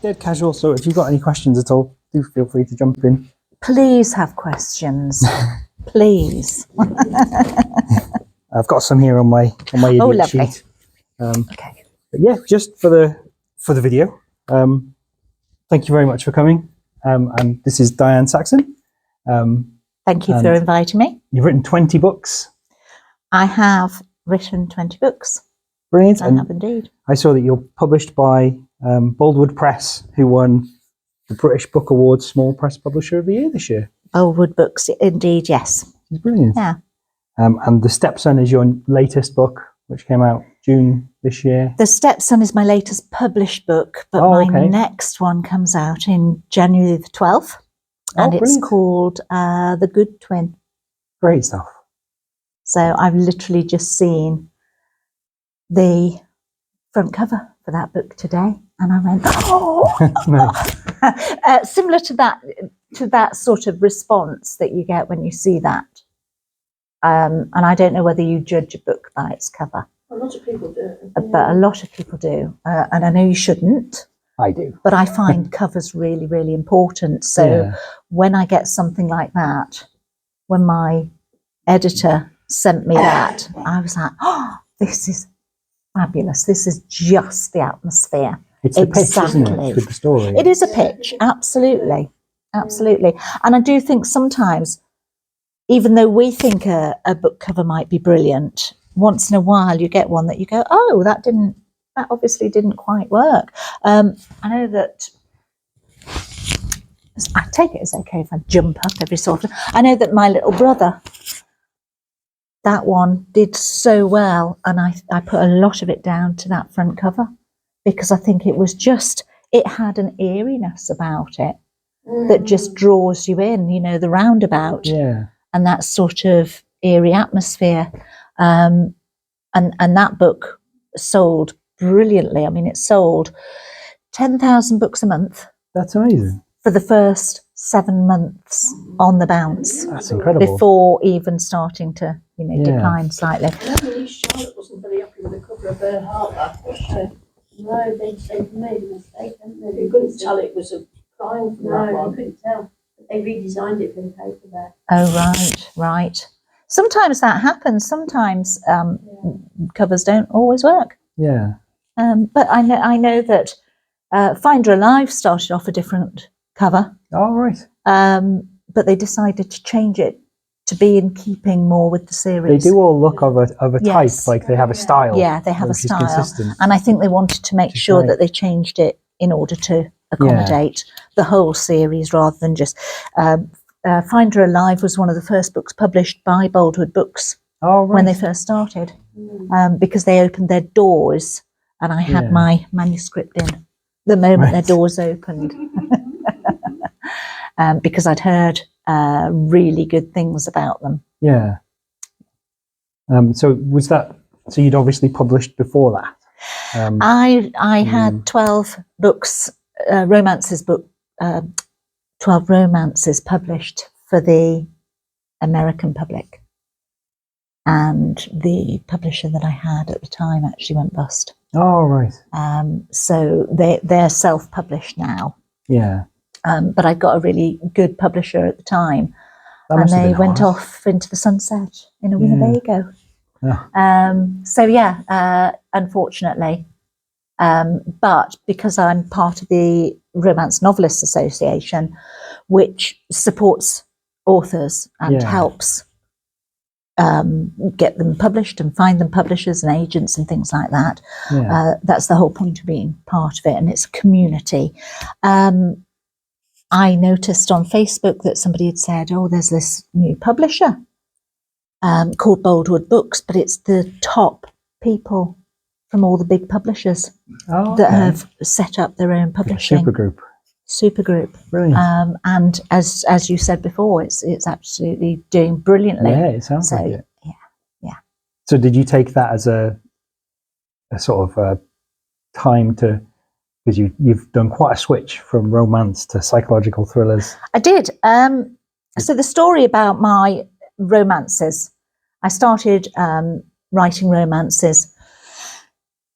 dead casual. So if you've got any questions at all, do feel free to jump in. Please have questions. Please. I've got some here on my idiot sheet. Okay. But yeah, just for the video. Thank you very much for coming. And this is Diane Saxon. Thank you for inviting me. You've written 20 books. I have written 20 books. Brilliant. I have indeed. I saw that you're published by Boldwood Press, who won the British Book Award Small Press Publisher of the Year this year. Boldwood Books, indeed, yes. It's brilliant. Yeah. And The Stepson is your latest book, which came out June this year. The Stepson is my latest published book, but my next one comes out in January the 12th. And it's called The Good Twin. Great stuff. So I've literally just seen the front cover for that book today, and I went, oh! Similar to that sort of response that you get when you see that. And I don't know whether you judge a book by its cover. A lot of people do. But a lot of people do. And I know you shouldn't. I do. But I find covers really, really important. So when I get something like that, when my editor sent me that, I was like, oh, this is fabulous. This is just the atmosphere. It's the pitch, isn't it, with the story? It is a pitch, absolutely. Absolutely. And I do think sometimes, even though we think a book cover might be brilliant, once in a while you get one that you go, oh, that obviously didn't quite work. I know that, I take it as okay if I jump up every so often. I know that my little brother, that one did so well, and I put a lot of it down to that front cover, because I think it had an eeriness about it that just draws you in, the roundabout and that sort of eerie atmosphere. And that book sold brilliantly. I mean, it sold 10,000 books a month. That's amazing. For the first 7 months on the bounce. That's incredible. Before even starting to, decline slightly. Charlotte wasn't very happy with the cover of her heart, was she? No, they'd made a mistake, hadn't they? You couldn't tell it was a crime for that one. You couldn't tell. But they redesigned it for the paperback. Oh, right. Sometimes that happens. Sometimes covers don't always work. Yeah. But I know that Finder Alive started off a different cover. Oh, right. But they decided to change it to be in keeping more with the series. They do all look of a type, like they have a style. Yeah, they have a style. Consistent. And I think they wanted to make sure that they changed it in order to accommodate the whole series rather than just... Finder Alive was one of the first books published by Boldwood Books when they first started, because they opened their doors, and I had my manuscript in the moment their doors opened, because I'd heard really good things about them. Yeah. So you'd obviously published before that? I had 12 books, 12 romances published for the American public, and the publisher that I had at the time actually went bust. Oh, right. So they're self-published now. Yeah. But I got a really good publisher at the time, and they went off into the sunset in a Winnebago. So unfortunately, but because I'm part of the Romance Novelists Association, which supports authors and helps get them published and find them publishers and agents and things like that. That's the whole point of being part of it, and it's a community. I noticed on Facebook that somebody had said, oh, there's this new publisher called Boldwood Books, but it's the top people from all the big publishers that have set up their own publishing. Supergroup. Brilliant. And as you said before, it's absolutely doing brilliantly. Yeah, it sounds like it. Yeah. So did you take that as a sort of time to, because you've done quite a switch from romance to psychological thrillers? I did. So the story about my romances, I started writing romances.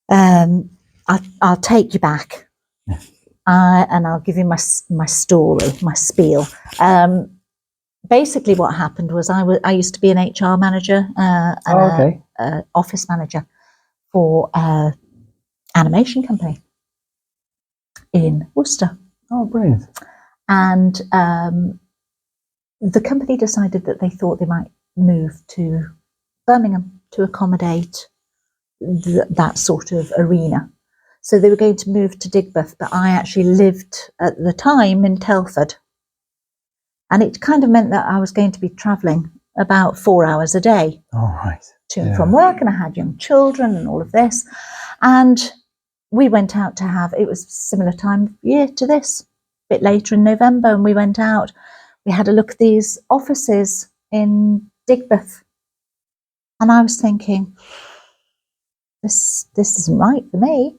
I'll take you back and I'll give you my story, my spiel. Basically, what happened was I used to be an HR manager and a office manager for an animation company in Worcester. Oh, brilliant. And the company decided that they thought they might move to Birmingham to accommodate that sort of arena. So they were going to move to Digbeth, but I actually lived at the time in Telford. And it kind of meant that I was going to be travelling about 4 hours a day to and from work, and I had young children and all of this. And we went out to it was a similar time of year to this, a bit later in November, and we went out. We had a look at these offices in Digbeth. And I was thinking, this isn't right for me.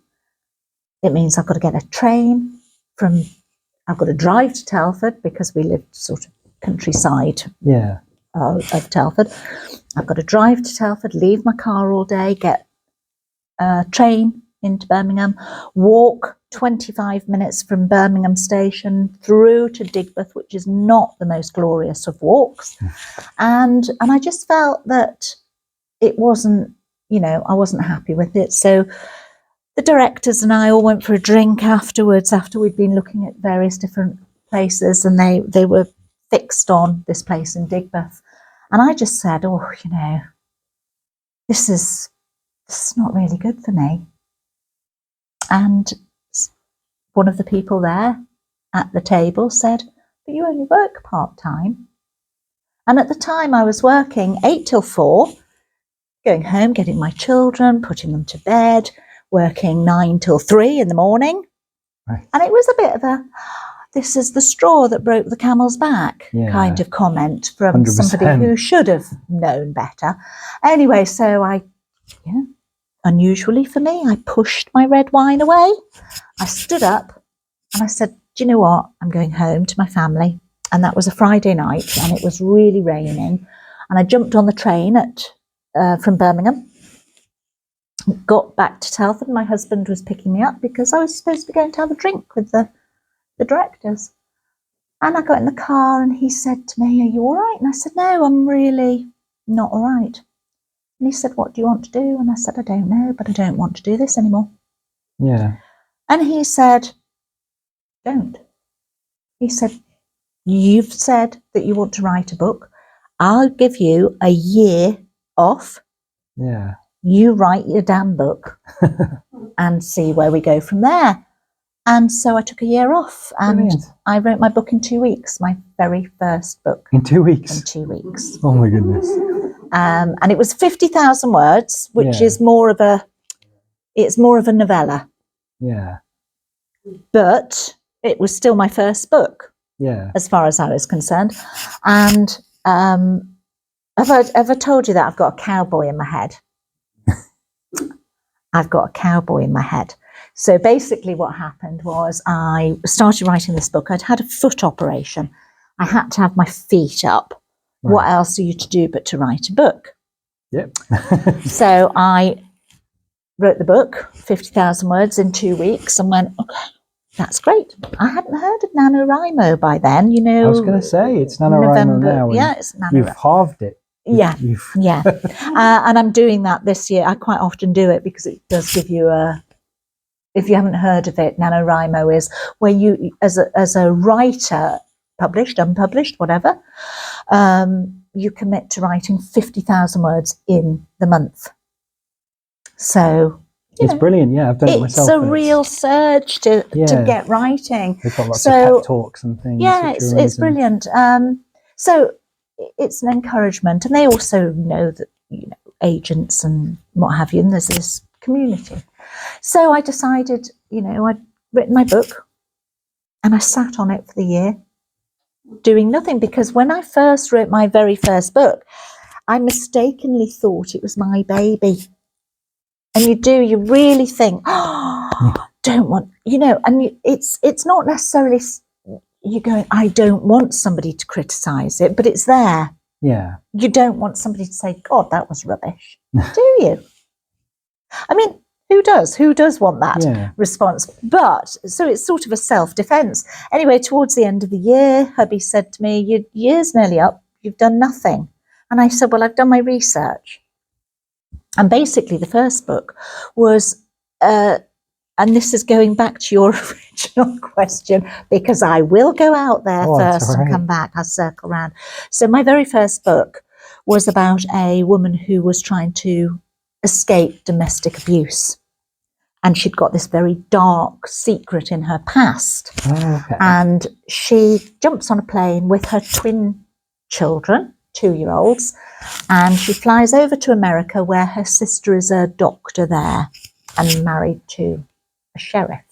It means I've got to get a train I've got to drive to Telford because we lived sort of countryside of Telford. I've got to drive to Telford, leave my car all day, get a train into Birmingham, walk 25 minutes from Birmingham station through to Digbeth, which is not the most glorious of walks. And I just felt that it wasn't, I wasn't happy with it. So the directors and I all went for a drink afterwards, after we'd been looking at various different places, and they were fixed on this place in Digbeth. And I just said, this is not really good for me. And one of the people there at the table said, but you only work part-time. And at the time I was working 8 till 4, going home, getting my children, putting them to bed, working 9 till 3 in the morning. Right. And it was a bit of this is the straw that broke the camel's back kind of comment from 100%. somebody who should have known better. Anyway, so unusually for me, I pushed my red wine away. I stood up and I said, do you know what? I'm going home to my family. And that was a Friday night and it was really raining. And I jumped on the train from Birmingham, got back to Telford. My husband was picking me up because I was supposed to be going to have a drink with the directors. And I got in the car and he said to me, are you all right? And I said, no, I'm really not all right. And he said, what do you want to do? And I said, I don't know, but I don't want to do this anymore. Yeah. And he said, don't. He said, you've said that you want to write a book. I'll give you a year off. Yeah. You write your damn book and see where we go from there. And so I took a year off and Brilliant. I wrote my book in 2 weeks, my very first book. In 2 weeks? In 2 weeks. Oh my goodness. And it was 50,000 words, which is more of a novella. Yeah. But it was still my first book. Yeah. As far as I was concerned. And have I ever told you that I've got a cowboy in my head? I've got a cowboy in my head. So basically what happened was I started writing this book. I'd had a foot operation. I had to have my feet up. Right. What else are you to do but to write a book? Yep. So I wrote the book, 50,000 words in 2 weeks, and went, okay, that's great. I hadn't heard of NaNoWriMo by then, I was going to say, it's NaNoWriMo now. Yeah, it's NaNoWriMo. You've halved it. Yeah. And I'm doing that this year. I quite often do it because it does give you if you haven't heard of it, NaNoWriMo is where you, as a writer, published, unpublished, whatever, you commit to writing 50,000 words in the month. So it's brilliant. Yeah, I've done it myself. It's a real surge to get writing. They've got lots of pep talks and things. Yeah, it's brilliant. So it's an encouragement, and they also know that agents and what have you, and there's this community. So I decided, I'd written my book, and I sat on it for the year, doing nothing, because when I first wrote my very first book, I mistakenly thought it was my baby. And you really think, don't want, and it's not necessarily you're going, I don't want somebody to criticise it, but it's there. Yeah. You don't want somebody to say, God, that was rubbish. Do you? I mean, Who does? Who does want that Yeah. response? But so it's sort of a self-defense. Anyway, towards the end of the year, hubby said to me, "Your year's nearly up. You've done nothing." And I said, "Well, I've done my research." And basically, the first book was, and this is going back to your original question, because I will go out there first and come back. I'll circle around. So my very first book was about a woman who was trying to escape domestic abuse. And she'd got this very dark secret in her past. Okay. And she jumps on a plane with her twin children, 2-year-olds, and she flies over to America, where her sister is a doctor there and married to a sheriff.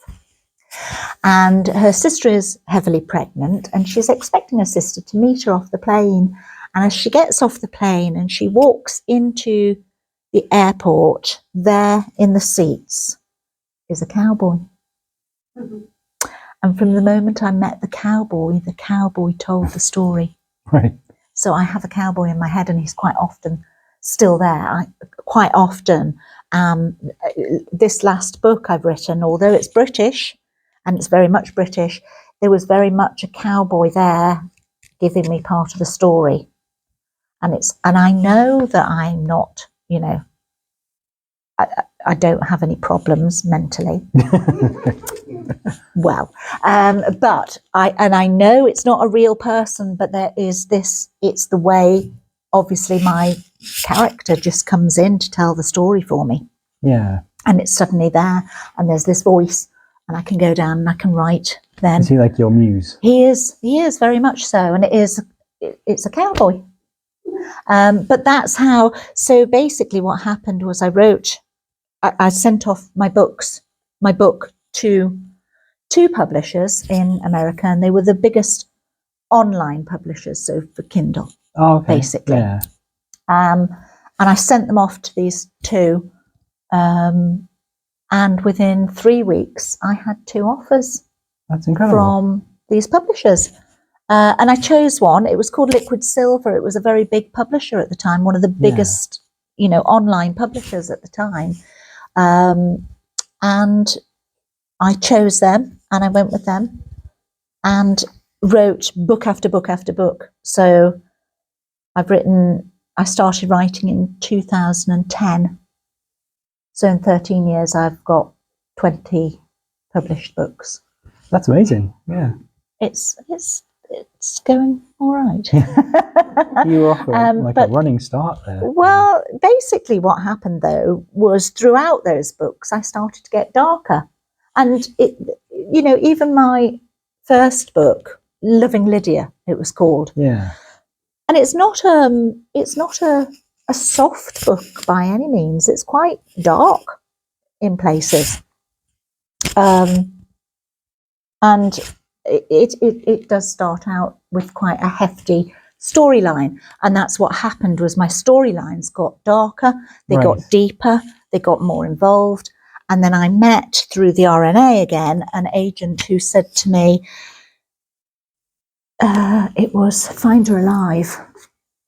And her sister is heavily pregnant, and she's expecting her sister to meet her off the plane. And as she gets off the plane and she walks into the airport, there in the seats is a cowboy. Mhm. And from the moment I met the cowboy told the story. Right. So I have a cowboy in my head, and he's quite often still there. Quite often, this last book I've written, although it's British, and it's very much British, there was very much a cowboy there giving me part of the story. And I know that I'm not, I don't have any problems mentally. Well, but I know it's not a real person, but there is this, it's the way, obviously, my character just comes in to tell the story for me. Yeah. And it's suddenly there, and there's this voice, and I can go down and I can write then. Is he like your muse? He is very much so, and it's a cowboy. But that's how, so basically what happened was I sent off my book to 2 publishers in America, and they were the biggest online publishers, so for Kindle, basically. Yeah. And I sent them off to these 2, and within 3 weeks, I had 2 offers. That's incredible. From these publishers. And I chose one. It was called Liquid Silver. It was a very big publisher at the time, one of the biggest, online publishers at the time. And I chose them, and I went with them and wrote book after book after book. So I started writing in 2010. So in 13 years, I've got 20 published books. That's amazing. Yeah. It's going all right. You were off a running start there. Well, basically what happened though was throughout those books I started to get darker, and even my first book, Loving Lydia, it was called. Yeah. And it's not a soft book by any means. It's quite dark in places, and it does start out with quite a hefty storyline, and that's what happened. Was my storylines got darker, they got deeper, they got more involved, and then I met through the RNA again an agent who said to me, it was Find Her Alive.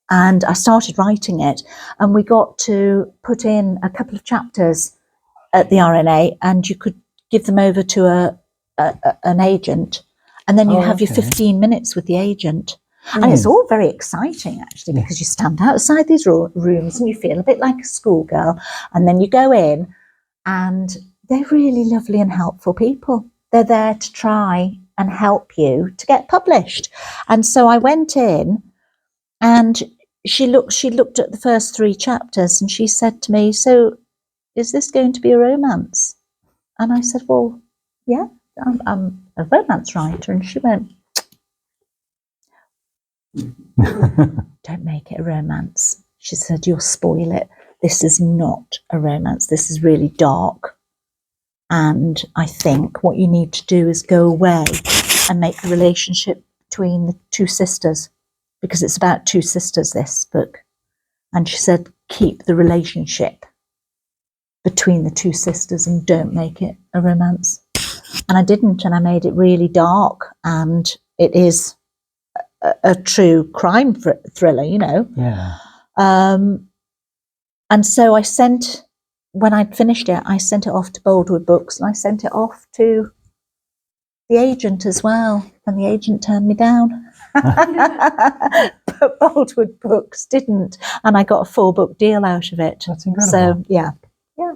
And I started writing it, and we got to put in a couple of chapters at the RNA, and you could give them over to an agent, and then you have your 15 minutes with the agent. And it's all very exciting, actually, because you stand outside these rooms and you feel a bit like a schoolgirl, and then you go in, and they're really lovely and helpful people. They're there to try and help you to get published. And so I went in, and she looked at the first 3 chapters, and she said to me, "So is this going to be a romance?" And I said, "Well, yeah, I'm a romance writer." And she went, "Don't make it a romance." She said, "You'll spoil it. This is not a romance. This is really dark. And I think what you need to do is go away and make the relationship between the 2 sisters, because it's about 2 sisters, this book." And she said, "Keep the relationship between the 2 sisters and don't make it a romance." And I didn't, and I made it really dark, and it is a true crime thriller, Yeah. And so I sent when I'd finished it, I sent it off to Boldwood Books, and I sent it off to the agent as well, and the agent turned me down. But Boldwood Books didn't, and I got a 4-book deal out of it. That's incredible. So yeah.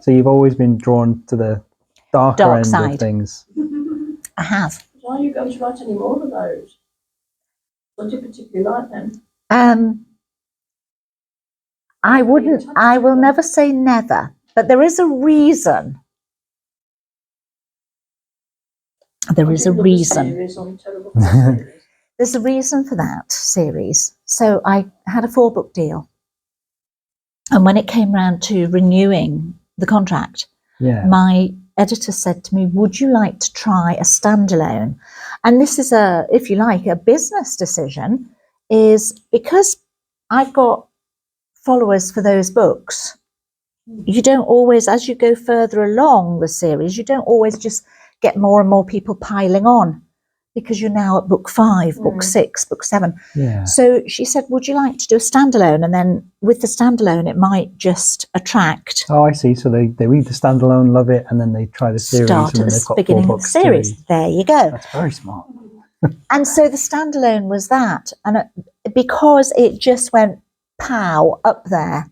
So you've always been drawn to the darker Dark end side. of things. I have. Why are you going to write any more of those? What do you particularly like then? I will never say never, but there is a reason. There is a reason. There's a reason for that series. So I had a 4-book deal. And when it came round to renewing the contract, my editor said to me, would you like to try a standalone? And this is if you like, a business decision, is because I've got followers for those books. You don't always, as you go further along the series, you don't always just get more and more people piling on, because you're now at book 5, book 6, book 7. Yeah. So she said, would you like to do a standalone? And then with the standalone, it might just attract. Oh, I see. So they read the standalone, love it, and then they try the series. Start and at then they've the got beginning 4 of the books series. There you go. That's very smart. And so the standalone was that. And because it just went pow up there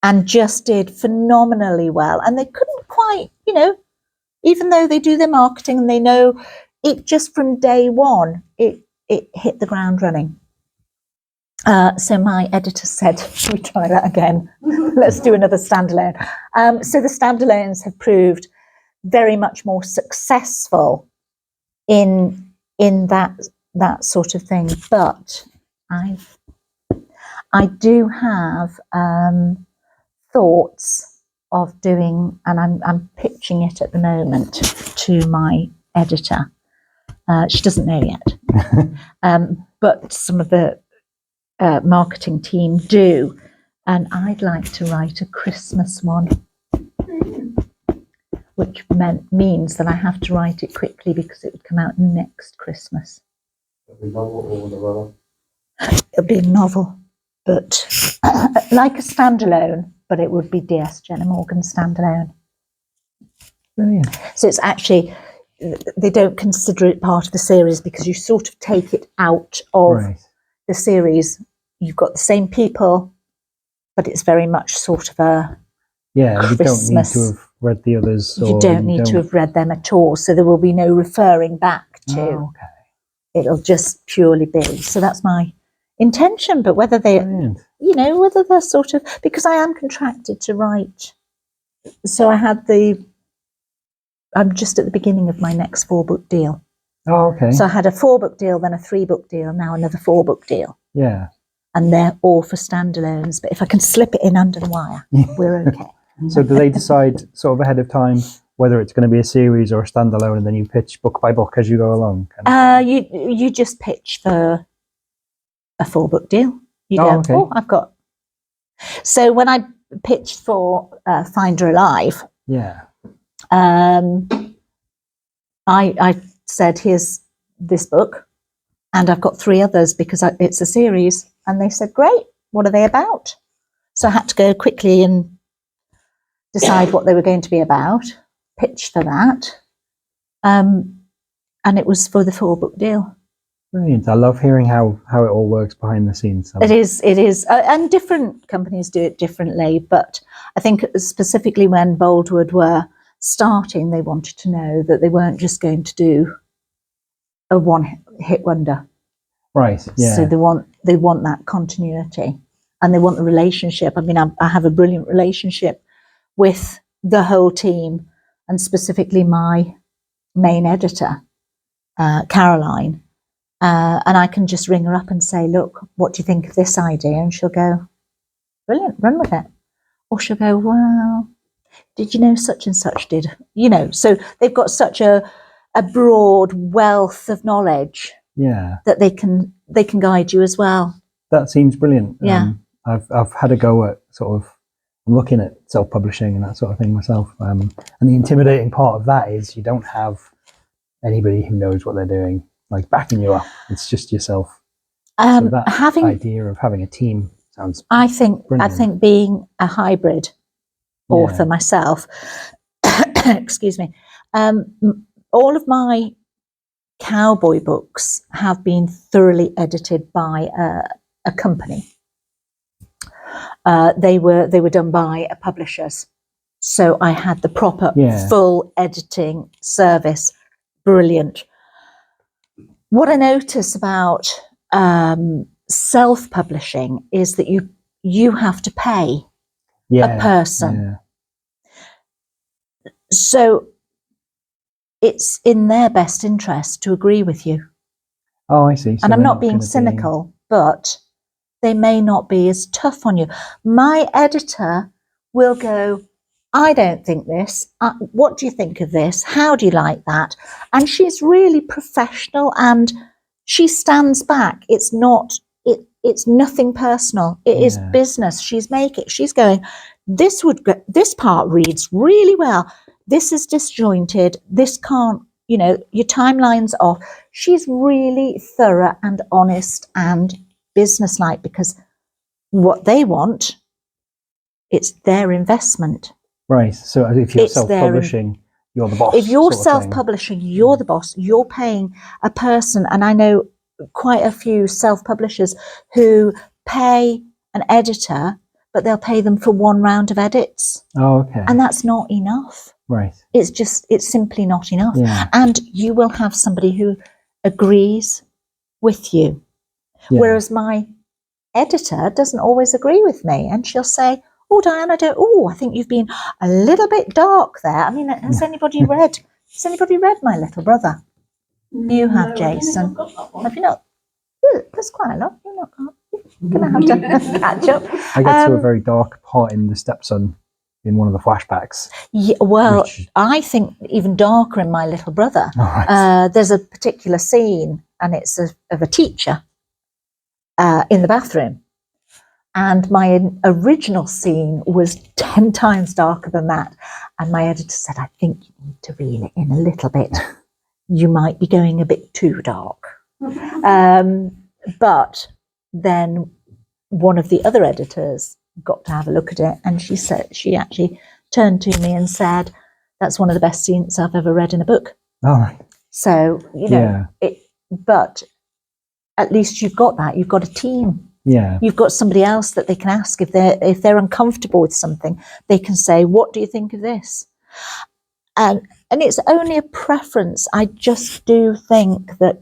and just did phenomenally well. And they couldn't quite, even though they do their marketing and they know it, just from day one, it hit the ground running. So my editor said, should we try that again? Let's do another standalone. So the standalones have proved very much more successful in that sort of thing. But I do have thoughts of doing, and I'm pitching it at the moment to my editor. She doesn't know yet, but some of the marketing team do, and I'd like to write a Christmas one, which means that I have to write it quickly because it would come out next Christmas. It'll be novel or novella? It'll be a novel, but like a standalone, but it would be DS Jenna Morgan standalone. Brilliant. So it's actually, they don't consider it part of the series because you sort of take it out of the series. You've got the same people, but it's very much sort of a Christmas. You don't need to have read the others. You don't need to have read them at all. So there will be no referring back to. Oh, okay. It'll just purely be. So that's my intention. But whether they, Brilliant. whether they're sort of, because I am contracted to write. So I'm just at the beginning of my next 4-book deal. Oh, okay. So I had a 4-book deal, then a 3-book deal, now another 4-book deal. Yeah. And they're all for standalones. But if I can slip it in under the wire, we're okay. So do they decide sort of ahead of time whether it's going to be a series or a standalone, and then you pitch book by book as you go along? You just pitch for a 4-book deal. You go, okay. I've got. So when I pitched for Find Her Alive, I said, here's this book, and I've got 3 others because it's a series. And they said, great, what are they about? So I had to go quickly and decide what they were going to be about, pitch for that. And it was for the 4-book deal. Brilliant. I love hearing how it all works behind the scenes. It is. And different companies do it differently. But I think specifically when Boldwood were starting, they wanted to know that they weren't just going to do a one-hit wonder. Right, yeah. So they want that continuity, and they want the relationship. I mean, I have a brilliant relationship with the whole team, and specifically my main editor, Caroline. And I can just ring her up and say, look, what do you think of this idea? And she'll go, brilliant, run with it. Or she'll go, well, did you know such and such did? So they've got such a broad wealth of knowledge that they can guide you as well. That seems brilliant. Yeah. I've had a go at sort of, I'm looking at self-publishing and that sort of thing myself. And the intimidating part of that is you don't have anybody who knows what they're doing, like backing you up. It's just yourself. So that idea of having a team sounds I think brilliant. being a hybrid author myself. Excuse me. All of my cowboy books have been thoroughly edited by a company. They were done by publishers, so I had the proper full editing service. Brilliant. What I notice about self-publishing is that you have to pay a person. So it's in their best interest to agree with you. Oh, I see. So and I'm not being cynical, but they may not be as tough on you. My editor will go, I don't think this. What do you think of this? How do you like that? And she's really professional and she stands back. It's nothing personal. It is business. She's going, this part reads really well. This is disjointed. This can't, your timeline's off. She's really thorough and honest and businesslike, because what they want, it's their investment. Right. So if you're self-publishing, you're the boss. If you're self-publishing, you're the boss. You're paying a person. And I know quite a few self-publishers who pay an editor, but they'll pay them for one round of edits. Oh, okay. And that's not enough. Right. It's simply not enough. Yeah. And you will have somebody who agrees with you. Yeah. Whereas my editor doesn't always agree with me, and she'll say, oh, Diane, I think you've been a little bit dark there. I mean, has anybody read My Little Brother? You have, Jason. Have you not? There's quite a lot. You're not going to have to catch up. I get to a very dark part in the Stepson in one of the flashbacks. Yeah, well, I think even darker in My Little Brother. Right. There's a particular scene, and it's of a teacher in the bathroom. And my original scene was 10 times darker than that. And my editor said, I think you need to reel it in a little bit. You might be going a bit too dark. But then one of the other editors got to have a look at it. And she actually turned to me and said, that's one of the best scenes I've ever read in a book. Oh, right. So, but at least you've got that. You've got a team. Yeah. You've got somebody else that they can ask if they're uncomfortable with something. They can say, what do you think of this? And it's only a preference. I just do think that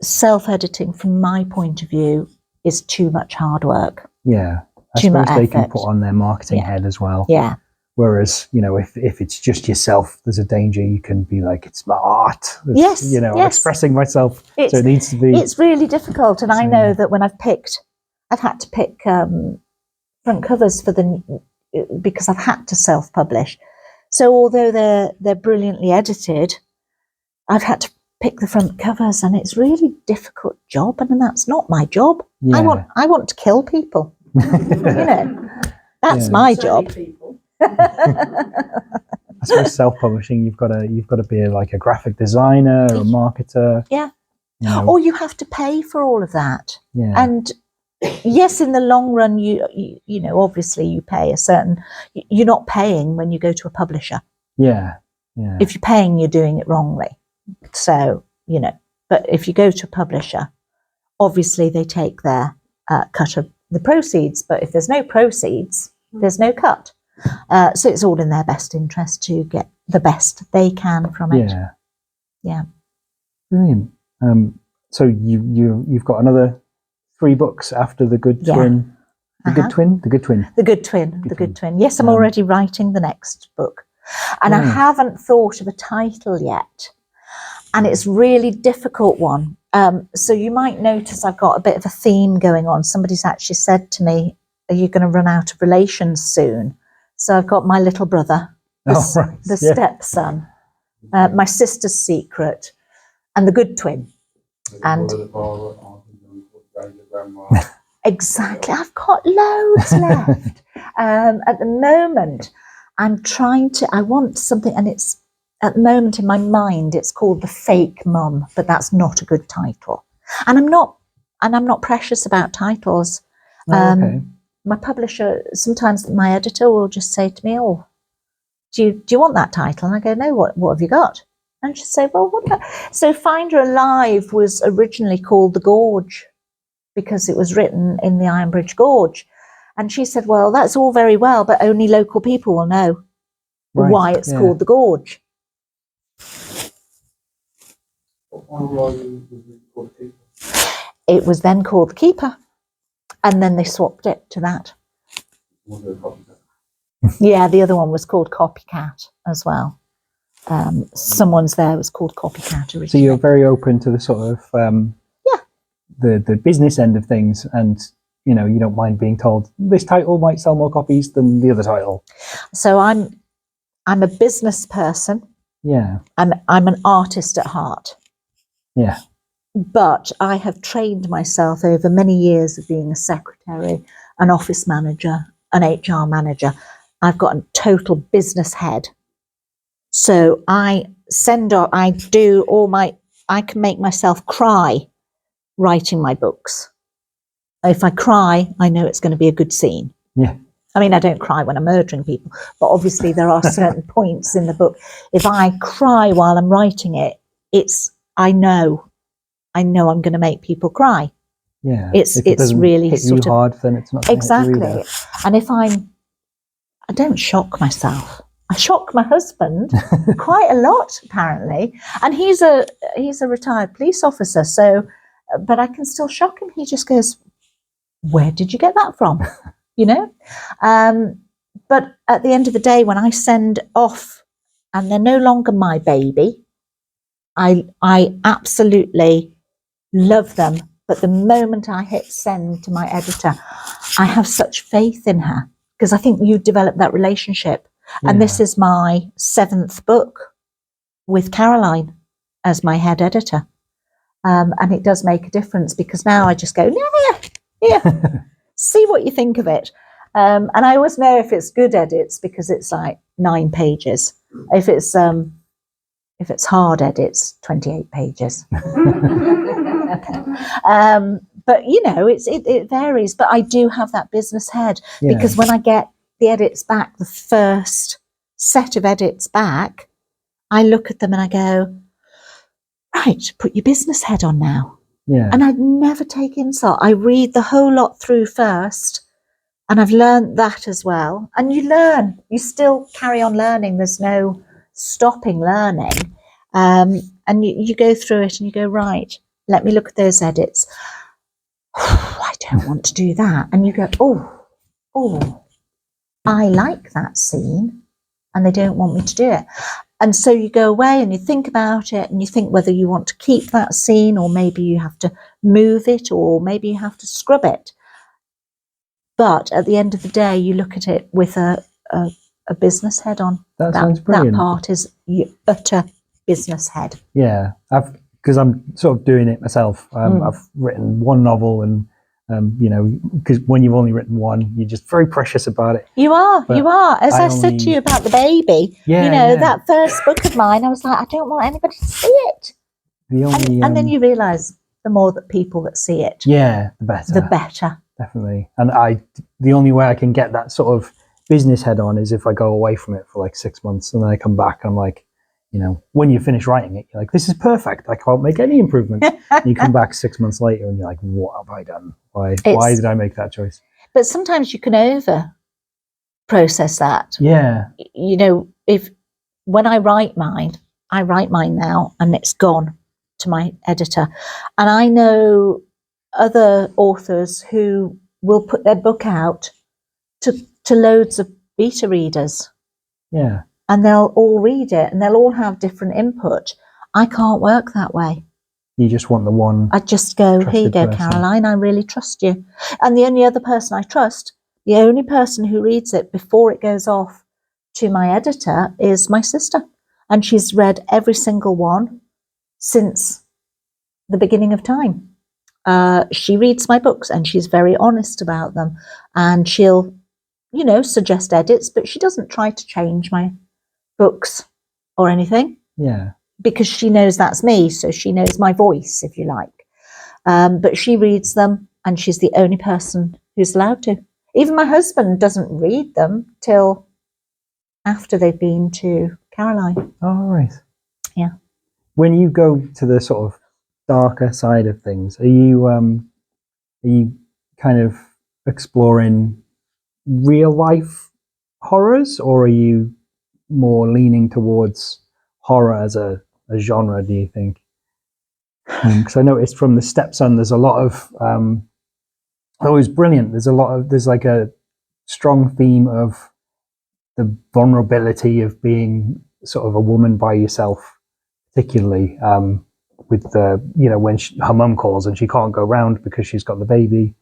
self-editing, from my point of view, is too much hard work. Yeah. I suppose they can put on their marketing head as well. Yeah. Whereas, if it's just yourself, there's a danger you can be like, it's my art. It's, I'm expressing myself. So it needs to be. It's really difficult. And I know that when I've had to pick front covers because I've had to self-publish. So although they're brilliantly edited, I've had to pick the front covers, and it's really a difficult job. And that's not my job. Yeah. I want to kill people. That's my job. I suppose self-publishing, you've got to be like a graphic designer or a marketer. Yeah. Or you have to pay for all of that. Yeah. And yes, in the long run, you obviously you pay a certain. You're not paying when you go to a publisher. Yeah. Yeah. If you're paying, you're doing it wrongly. So but if you go to a publisher, obviously they take their cut of the proceeds. But if there's no proceeds, there's no cut. So it's all in their best interest to get the best they can from it. Yeah. Yeah. Brilliant. So you've got another 3 books after The Good Twin. The Good Twin? The Good Twin. The Good Twin. The Good Twin. Yes, I'm already writing the next book. And I haven't thought of a title yet. And it's a really difficult one. So you might notice I've got a bit of a theme going on. Somebody's actually said to me, are you going to run out of relations soon? So I've got My Little Brother, the Stepson, My Sister's Secret, and The Good Twin. And exactly, I've got loads left. At the moment, I want something, and it's, at the moment in my mind, it's called The Fake Mum, but that's not a good title. And I'm not precious about titles. Okay. my publisher, sometimes my editor will just say to me, "Oh, do you want that title?" And I go, "No, what have you got?" And she'll say, "Well, what about?" So Find Her Alive was originally called The Gorge because it was written in the Ironbridge Gorge. And she said, "Well, that's all very well, but only local people will know why it's called The Gorge." It was then called The Keeper. And then they swapped it to that. Yeah, the other one was called Copycat as well. Someone's there was called Copycat originally. So you're very open to the sort of the business end of things, and you don't mind being told this title might sell more copies than the other title. So I'm a business person. Yeah. I'm an artist at heart. Yeah. But I have trained myself over many years of being a secretary, an office manager, an HR manager. I've got a total business head. So I can make myself cry writing my books. If I cry, I know it's going to be a good scene. Yeah. I mean, I don't cry when I'm murdering people, but obviously there are certain points in the book. If I cry while I'm writing it, I know I'm going to make people cry. Yeah. It's really hit sort you of hard, then it's not gonna hit the exactly. reader. And if I don't shock myself. I shock my husband quite a lot, apparently, and he's a retired police officer. So, but I can still shock him. He just goes, "Where did you get that from?" But at the end of the day, when I send off, and they're no longer my baby, I absolutely love them. But the moment I hit send to my editor, I have such faith in her because I think you develop that relationship. And this is my 7th book with Caroline as my head editor. And it does make a difference because now I just go, yeah, see what you think of it. And I always know if it's good edits because it's like 9 pages. If it's hard edits, 28 pages. But it varies. But I do have that business head because when I get the edits back, the first set of edits back, I look at them and I go, right, put your business head on now. Yeah. And I'd never take insult. I read the whole lot through first, and I've learned that as well. And you learn, you still carry on learning. There's no stopping learning. And you go through it and you go, right, let me look at those edits. I don't want to do that. And you go, oh, I like that scene and they don't want me to do it. And so you go away and you think about it and you think whether you want to keep that scene or maybe you have to move it or maybe you have to scrub it. But at the end of the day, you look at it with a business head on. That sounds brilliant. That part is your utter business head. Yeah, because I'm sort of doing it myself. I've written one novel and because when you've only written one, you're just very precious about it. You are. As I said to you about the baby, that first book of mine, I was like, I don't want anybody to see it. And then you realise the more that people that see it, the better. The better. Definitely. And the only way I can get that sort of business head on is if I go away from it for like 6 months and then I come back and I'm like, when you finish writing it, you're like, this is perfect. I can't make any improvements. And you come back 6 months later and you're like, what have I done? Why did I make that choice? But sometimes you can over process that. Yeah. When I write mine now and it's gone to my editor. And I know other authors who will put their book out to loads of beta readers. Yeah. And they'll all read it and they'll all have different input. I can't work that way. You just want the one. I just go, here you go, person. Caroline, I really trust you. And the only other person I trust, the only person who reads it before it goes off to my editor is my sister. And she's read every single one since the beginning of time. She reads my books and she's very honest about them. And she'll, suggest edits, but she doesn't try to change my books or anything. Yeah. Because she knows that's me, so she knows my voice, if you like. But she reads them, and she's the only person who's allowed to. Even my husband doesn't read them till after they've been to Caroline. Oh, right. Yeah. When you go to the sort of darker side of things, are you kind of exploring real life horrors, or are you more leaning towards horror as a genre, do you think? Because I noticed from the Stepson, there's a lot of oh, it's brilliant. There's like a strong theme of the vulnerability of being sort of a woman by yourself, particularly with the, you know, when her mum calls and she can't go round because she's got the baby.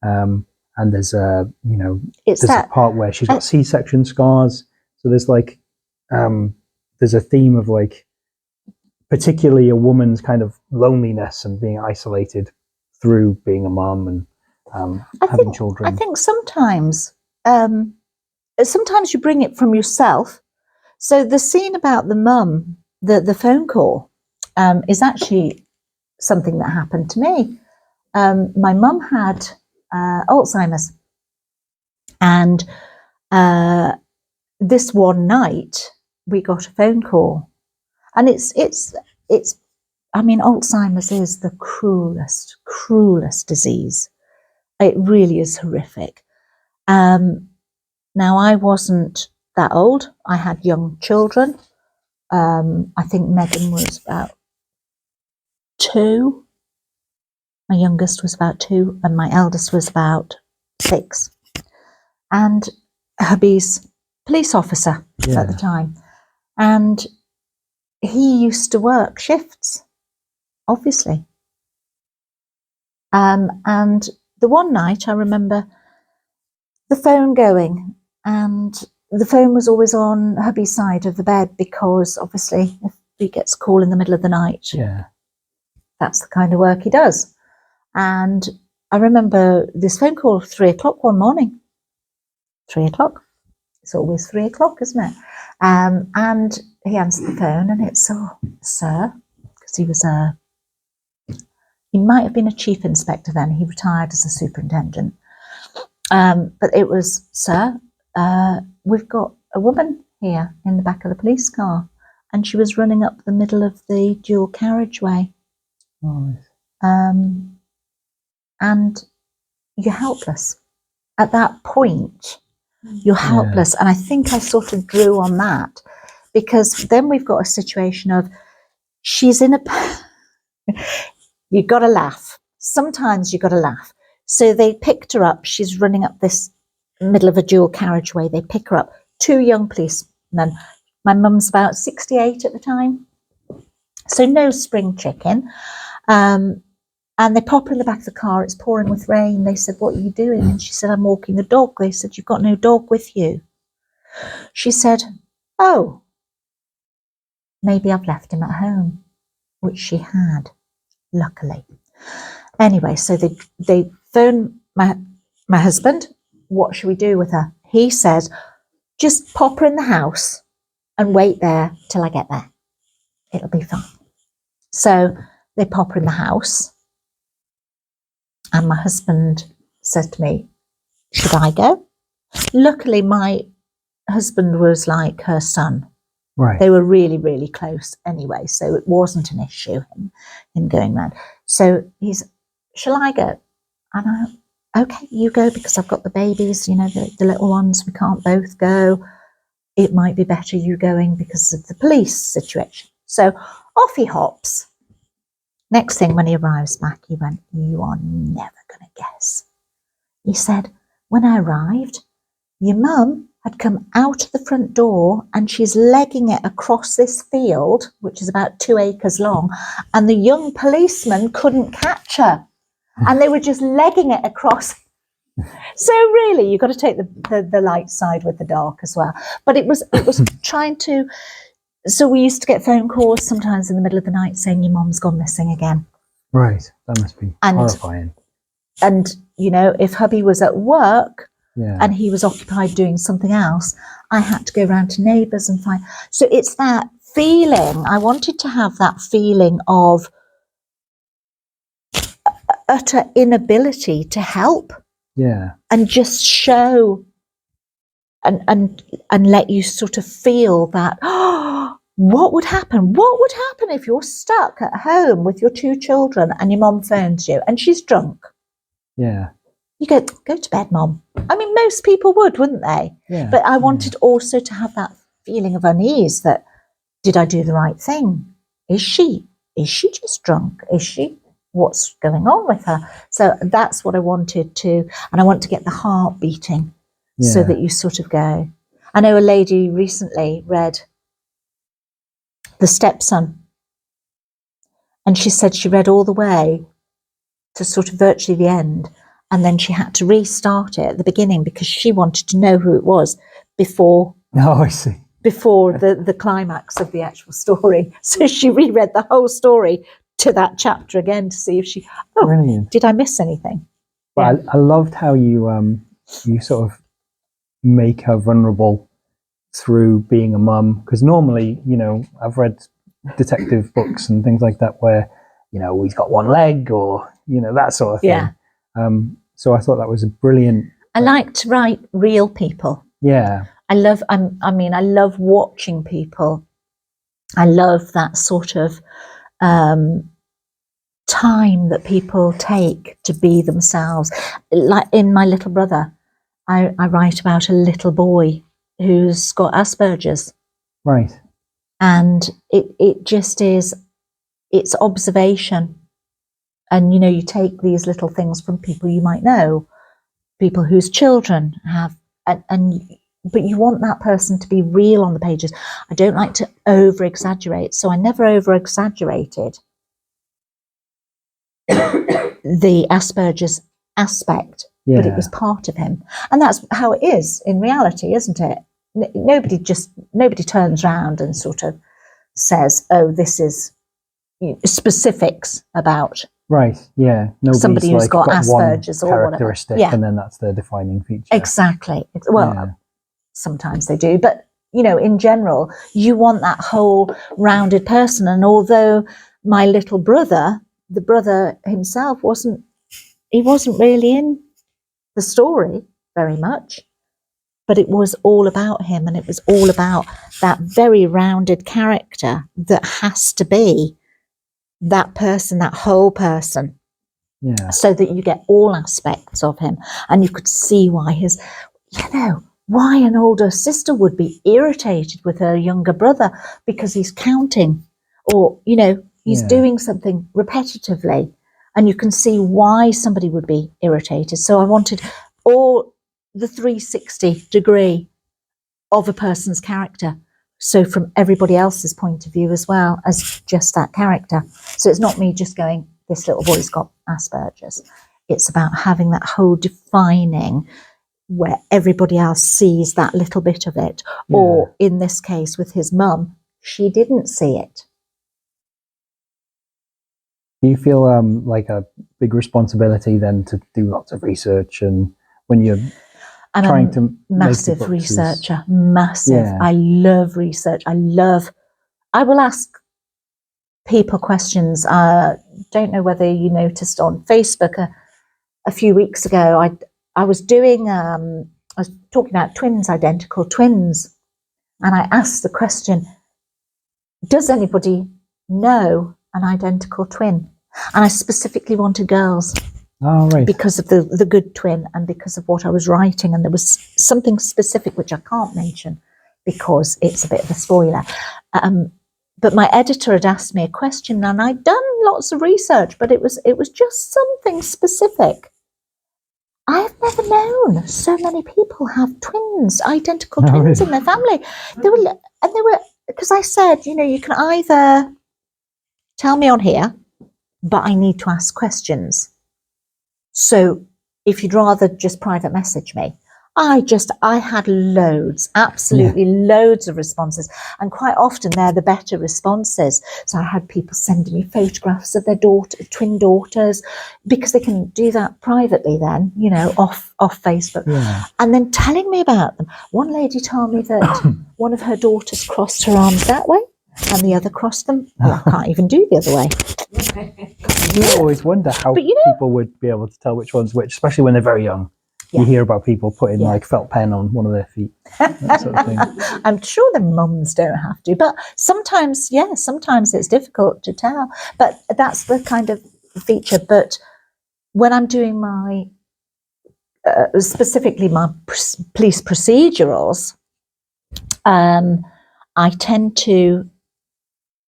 And there's a, you know, there's a part where she's got C-section scars. So there's like, there's a theme of like, particularly a woman's kind of loneliness and being isolated through being a mum and having children. I think sometimes you bring it from yourself. So the scene about the mum, the phone call, is actually something that happened to me. My mum had Alzheimer's, and this one night we got a phone call, and it's I mean, Alzheimer's is the cruelest disease. It really is horrific. Now, I wasn't that old. I had young children. I think Megan was about 2. My youngest was about 2, and my eldest was about 6. And hubby's police officer at the time. And he used to work shifts, obviously. And the one night I remember the phone going, and the phone was always on hubby's side of the bed, because obviously if he gets a call in the middle of the night, that's the kind of work he does. And I remember this phone call 3 o'clock one morning. 3 o'clock. It's always 3 o'clock, isn't it? And he answered the phone, and it's, oh, sir, because he might have been a chief inspector then. He retired as a superintendent. But it was, sir, we've got a woman here in the back of the police car, and she was running up the middle of the dual carriageway. And you're helpless. At that point, you're helpless. And I think I sort of drew on that, because then we've got a situation of she's in a... You've got to laugh. Sometimes you've got to laugh. So they picked her up. She's running up this middle of a dual carriageway. They pick her up. 2 young policemen. My mum's about 68 at the time. So no spring chicken. And they pop her in the back of the car. It's pouring with rain. They said, what are you doing? And she said, I'm walking the dog. They said, you've got no dog with you. She said, oh, maybe I've left him at home, which she had, luckily. Anyway, so they phone my husband. What should we do with her? He says, just pop her in the house and wait there till I get there. It'll be fine. So they pop her in the house. And my husband said to me, should I go? Luckily, my husband was like her son. Right. They were really, really close anyway, so it wasn't an issue, him going round. So he's, shall I go? And I, okay, you go, because I've got the babies, you know, the little ones, we can't both go. It might be better you going because of the police situation. So off he hops. Next thing, when he arrives back, he went, you are never going to guess. He said, when I arrived, your mum had come out of the front door and she's legging it across this field, which is about 2 acres long, and the young policeman couldn't catch her. And they were just legging it across. So really, you've got to take the light side with the dark as well. But it was trying to... So we used to get phone calls sometimes in the middle of the night saying your mom's gone missing again. Right, that must be horrifying. And, you know, if hubby was at work and he was occupied doing something else, I had to go round to neighbours and find... So it's that feeling, I wanted to have that feeling of utter inability to help. Yeah. and just show and let you sort of feel that, oh, what would happen? What would happen if you're stuck at home with your 2 children and your mum phones you and she's drunk? Yeah. You go to bed, Mum. I mean, most people would, wouldn't they? Yeah. But I wanted also to have that feeling of unease that, did I do the right thing? Is she just drunk? Is she? What's going on with her? So that's what I wanted to, and I want to get the heart beating so Yeah. that you sort of go. I know a lady recently read The Stepson, and she said she read all the way to sort of virtually the end, and then she had to restart it at the beginning because she wanted to know who it was before Oh, I see. the climax of the actual story. So she reread the whole story to that chapter again to see if she, Brilliant. did I miss anything? But I loved how you sort of make her vulnerable through being a mum, because normally, I've read detective books and things like that where, he's got one leg or, that sort of thing. Yeah. So I thought that was a brilliant. I like to write real people. Yeah. I love watching people. I love that sort of time that people take to be themselves. Like in My Little Brother, I write about a little boy who's got Asperger's. Right. And it just is, it's observation. And, you take these little things from people you might know, people whose children have, but you want that person to be real on the pages. I don't like to over-exaggerate, so I never over-exaggerated the Asperger's aspect, but it was part of him. And that's how it is in reality, isn't it? Nobody turns around and sort of says, oh, this is specifics about Right, yeah. Nobody's somebody who's got one Asperger's or whatever. characteristic, Yeah. and then that's their defining feature. Exactly. Well, sometimes they do, but in general, you want that whole rounded person. And although my little brother, the brother himself, wasn't really in the story very much, but it was all about him, and it was all about that very rounded character that has to be that person, that whole person. Yeah. So that you get all aspects of him, and you could see why why an older sister would be irritated with her younger brother because he's counting, or he's doing something repetitively, and you can see why somebody would be irritated. So I wanted all the 360 degree of a person's character, so from everybody else's point of view as well as just that character. So it's not me just going, this little boy's got Asperger's. It's about having that whole defining where everybody else sees that little bit of it. Yeah. Or in this case with his mum, she didn't see it. Do you feel like a big responsibility then to do lots of research, and when you're trying to massive make the books researcher, massive. Yeah. I love research. I will ask people questions. Don't know whether you noticed on Facebook a few weeks ago, I was doing, I was talking about twins, identical twins, and I asked the question, does anybody know an identical twin? And I specifically wanted girls. Oh, right. Because of the good twin, and because of what I was writing, and there was something specific which I can't mention because it's a bit of a spoiler. But my editor had asked me a question, and I'd done lots of research, but it was just something specific. I've never known so many people have twins, identical twins in their family. They were, because I said, you can either tell me on here, but I need to ask questions. So if you'd rather just private message me, I had loads, absolutely loads of responses. And quite often they're the better responses. So I had people sending me photographs of their twin daughters, because they can do that privately then, off Facebook. Yeah. And then telling me about them. One lady told me that one of her daughters crossed her arms that way and the other crossed them. Well, I can't even do the other way. You always wonder how people would be able to tell which one's which, especially when they're very young. Yeah. You hear about people putting Yeah. like felt pen on one of their feet, that sort of thing. I'm sure the mums don't have to, but sometimes it's difficult to tell. But that's the kind of feature. But when I'm doing my specifically my police procedurals, I tend to.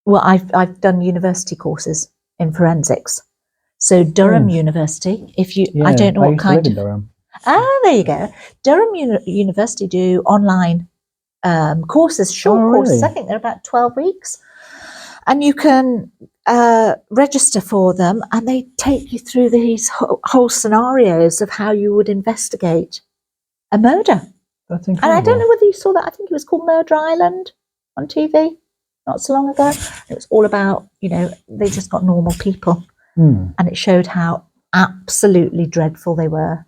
Well, I've done university courses in forensics. So Durham University, I don't know what kind of. Durham. There you go. Durham University do online courses, short courses. Really? I think they're about 12 weeks. And you can register for them, and they take you through these whole scenarios of how you would investigate a murder. That's And incredible. I don't know whether you saw that. I think it was called Murder Island on TV not so long ago. It was all about, they just got normal people. And it showed how absolutely dreadful they were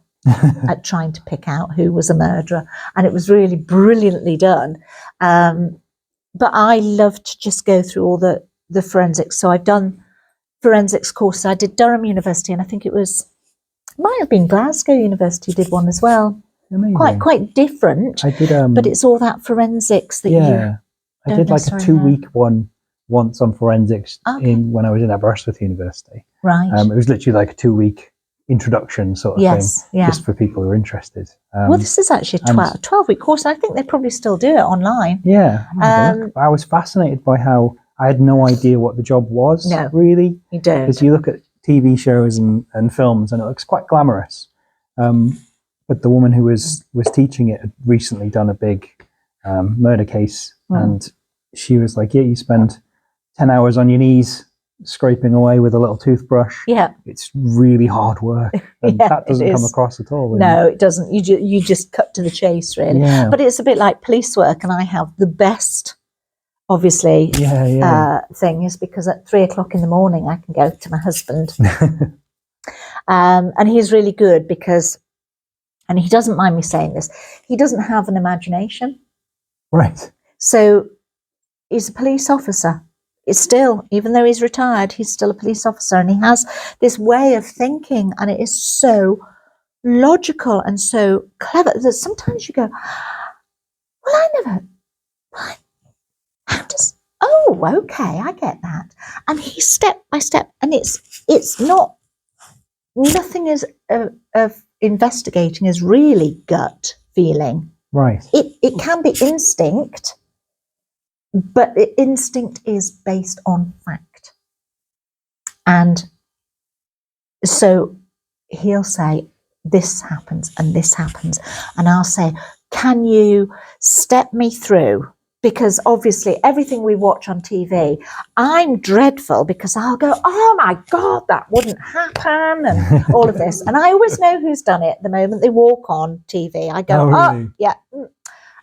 at trying to pick out who was a murderer. And it was really brilliantly done. But I love to just go through all the forensics. So I've done forensics courses. I did Durham University, and I think it might have been Glasgow University did one as well. Amazing. Quite different. I did. But it's all that forensics that I did like a 2-week one once on forensics when I was in Aberystwyth University. Right. It was literally like a 2-week introduction sort of thing, just for people who are interested. Well, this is actually a 12-week course, and I think they probably still do it online. Yeah. I was fascinated by how I had no idea what the job was, really. You don't. Because you look at TV shows and films, and it looks quite glamorous. But the woman who was teaching it had recently done a big murder case, and she was like, you spend 10 hours on your knees scraping away with a little toothbrush. Yeah. It's really hard work. And that doesn't come across at all. No, it doesn't. You just cut to the chase, really. Yeah. But it's a bit like police work, and I have the best, obviously, thing is because at 3:00 in the morning I can go to my husband. And he's really good because, and he doesn't mind me saying this, he doesn't have an imagination. Right. So he's a police officer. It's still, even though he's retired, he's still a police officer, and he has this way of thinking, and it is so logical and so clever that sometimes you go, okay, I get that. And he's step by step, and it's not, nothing is of investigating is really gut feeling. Right. It can be instinct, but the instinct is based on fact. And so he'll say, this happens and this happens. And I'll say, can you step me through? Because obviously everything we watch on TV, I'm dreadful because I'll go, oh my God, that wouldn't happen, and all of this. And I always know who's done it the moment they walk on TV. I go, really? Yeah.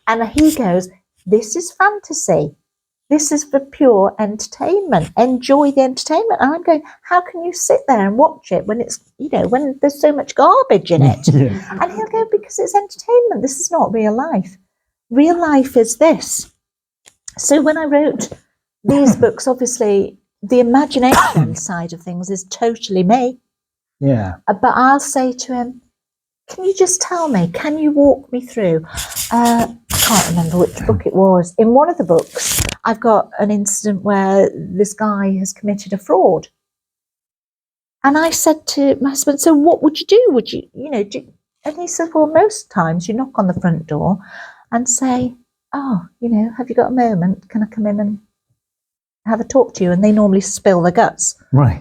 And he goes, this is fantasy. This is for pure entertainment. Enjoy the entertainment. And I'm going, how can you sit there and watch it when it's, when there's so much garbage in it? Yeah. And he'll go, because it's entertainment. This is not real life. Real life is this. So when I wrote these books, obviously the imagination side of things is totally me. Yeah. But I'll say to him, can you just tell me, can you walk me through? I can't remember which book it was. In one of the books, I've got an incident where this guy has committed a fraud. And I said to my husband, so what would you do? Would you, and he said, well, most times you knock on the front door and say, oh, have you got a moment? Can I come in and have a talk to you? And they normally spill their guts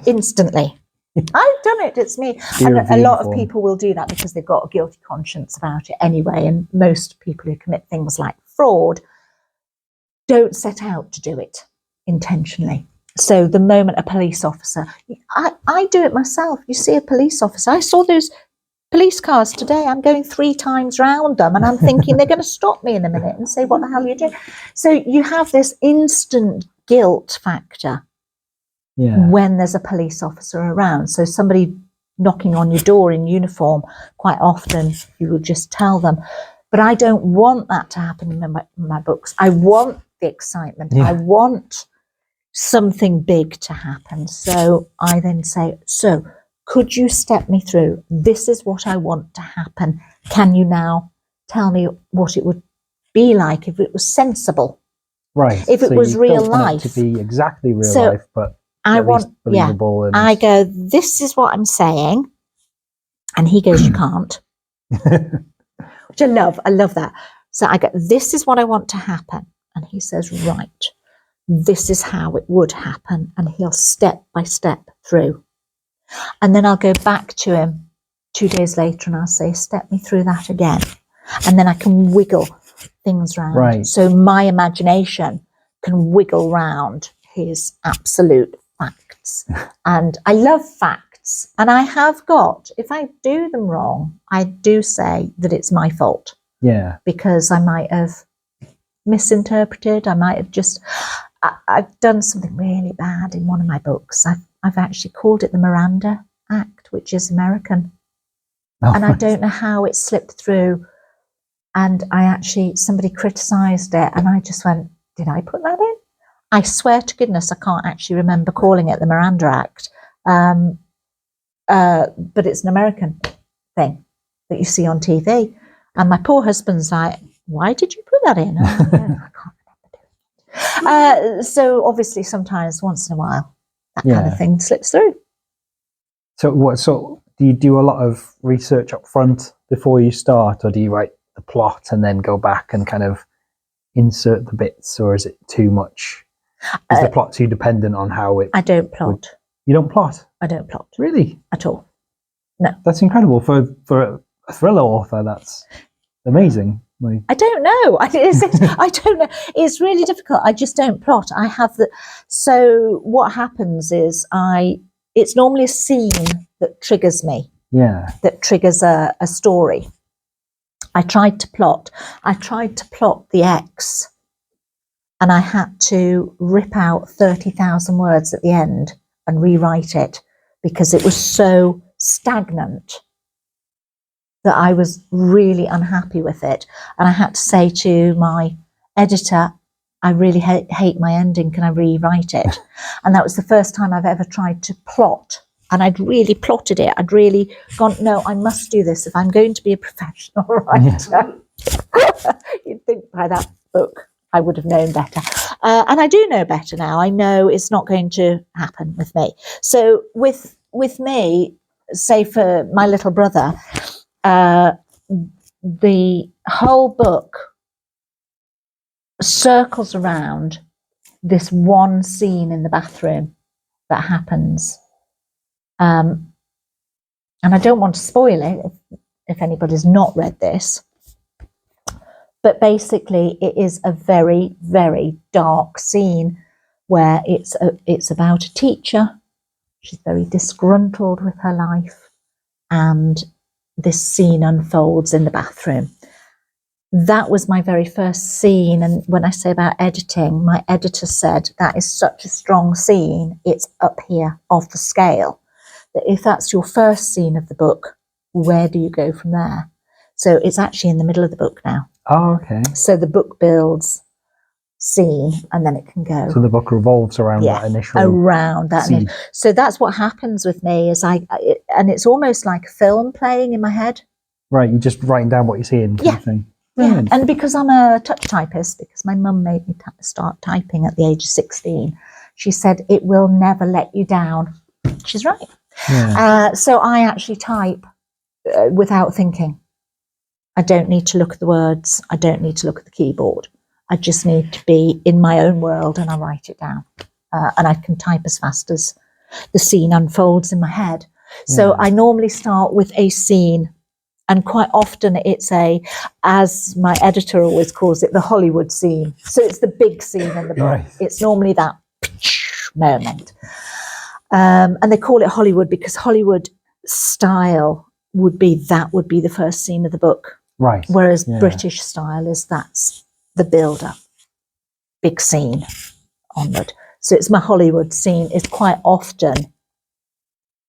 instantly. I've done it, it's me. And a lot of people will do that because they've got a guilty conscience about it anyway. And most people who commit things like fraud don't set out to do it intentionally. So the moment a police officer, I do it myself. You see a police officer, I saw those police cars today, I'm going 3 times round them, and I'm thinking they're going to stop me in a minute and say, what the hell are you doing? So you have this instant guilt factor when there's a police officer around. So somebody knocking on your door in uniform, quite often you will just tell them. But I don't want that to happen in my books. I want the excitement. I want something big to happen. So I then say, so could you step me through? This is what I want to happen. Can you now tell me what it would be like if it was sensible? Right. If it So was you real don't want life. it to be exactly real So life, but I at least believable. And I go, this is what I'm saying. And he goes, you can't. Which I love. I love that. So I go, this is what I want to happen. And he says, right, this is how it would happen. And he'll step by step through. And then I'll go back to him 2 days later and I'll say, step me through that again. And then I can wiggle things round. Right. So my imagination can wiggle round his absolute facts. And I love facts. And I have got, if I do them wrong, I do say that it's my fault. yeah. Because I might have misinterpreted. I might have just, I've done something really bad in one of my books. I've actually called it the Miranda Act, which is American. Oh, And I don't know how it slipped through. And somebody criticised it and I just went, did I put that in? I swear to goodness, I can't actually remember calling it the Miranda Act. But it's an American thing that you see on TV. And my poor husband's like, why did you put that in? And I'm like, I can't remember doing it. So obviously sometimes once in a while, that kind of thing slips through. So do you do a lot of research up front before you start, or do you write the plot and then go back and kind of insert the bits, or is it too much? Is the plot too dependent on how it... I don't plot. You don't plot? I don't plot. Really? At all. No. That's incredible. For a thriller author, that's amazing. Like, I don't know. I don't know. It's really difficult. I just don't plot. So what happens is it's normally a scene that triggers me. yeah. That triggers a story. I tried to plot the X, and I had to rip out 30,000 words at the end and rewrite it because it was so stagnant that I was really unhappy with it. And I had to say to my editor, I really hate my ending. Can I rewrite it? And that was the first time I've ever tried to plot. And I'd really plotted it. I'd really gone, no, I must do this if I'm going to be a professional writer. You'd think by that book I would have known better. And I do know better now. I know it's not going to happen with me. So with me, say for my little brother, the whole book circles around this one scene in the bathroom that happens. And I don't want to spoil it if anybody's not read this, but basically it is a very, very dark scene where it's about a teacher. She's very disgruntled with her life, and this scene unfolds in the bathroom. That was my very first scene. And when I say about editing, my editor said that is such a strong scene, it's up here off the scale, that if that's your first scene of the book, where do you go from there? So it's actually in the middle of the book now. Oh, okay. So the book builds scene and then it can go. So the book revolves around that initial scene. So that's what happens with me is and it's almost like a film playing in my head. Right, you're just writing down what you're seeing. Kind of thing. Yeah, and because I'm a touch typist, because my mum made me start typing at the age of 16, she said, it will never let you down. She's right. Yeah. So I actually type without thinking. I don't need to look at the words. I don't need to look at the keyboard. I just need to be in my own world and I write it down. And I can type as fast as the scene unfolds in my head. So I normally start with a scene. And quite often it's as my editor always calls it, the Hollywood scene. So it's the big scene in the book. Right. It's normally that moment. And they call it Hollywood because Hollywood style would be the first scene of the book. Right. Whereas British style that's the build-up, big scene onward. So it's my Hollywood scene is quite often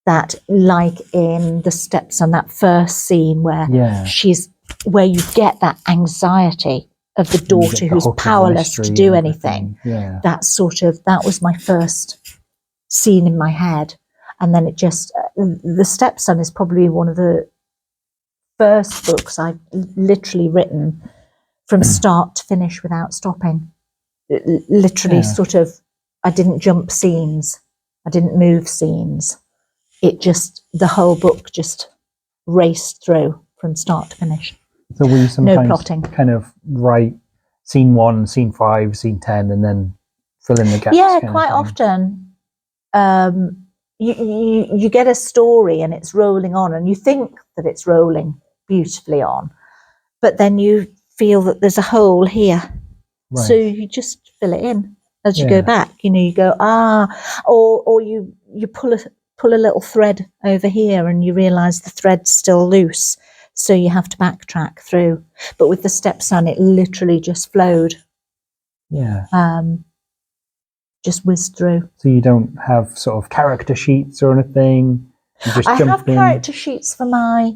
that, like in the Stepson, that first scene where where you get that anxiety of the daughter who's powerless to do anything. Yeah. That was my first scene in my head. And then it just, the Stepson is probably one of the first books I've literally written from start to finish without stopping. Literally, sort of, I didn't jump scenes, I didn't move scenes. It just, the whole book just raced through from start to finish. So will you sometimes plotting. kind of write scene 1, scene 5, scene 10, and then fill in the gaps? Yeah, kind of quite thing? often. You get a story and it's rolling on, and you think that it's rolling beautifully on, but then you feel that there's a hole here. Right. So you just fill it in as you Yeah. go back. You go, or you pull a little thread over here and you realise the thread's still loose. So you have to backtrack through. But with the Stepson, it literally just flowed. Yeah. Just whizzed through. So you don't have sort of character sheets or anything? You just I jump have in character sheets for my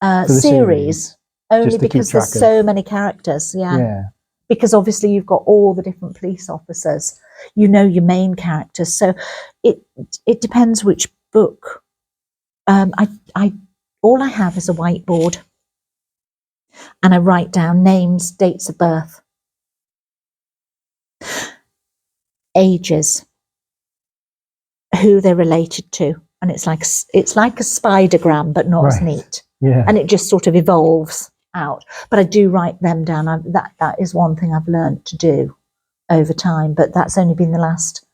for the series, only just to keep because there's track of- so many characters. Yeah. Because obviously you've got all the different police officers, you know your main characters. So it depends which book. I all I have is a whiteboard, and I write down names, dates of birth, ages, who they're related to, and it's like a spidergram, but not as Right. neat. Yeah. And it just sort of evolves out. But I do write them down. That is one thing I've learned to do over time. But that's only been the last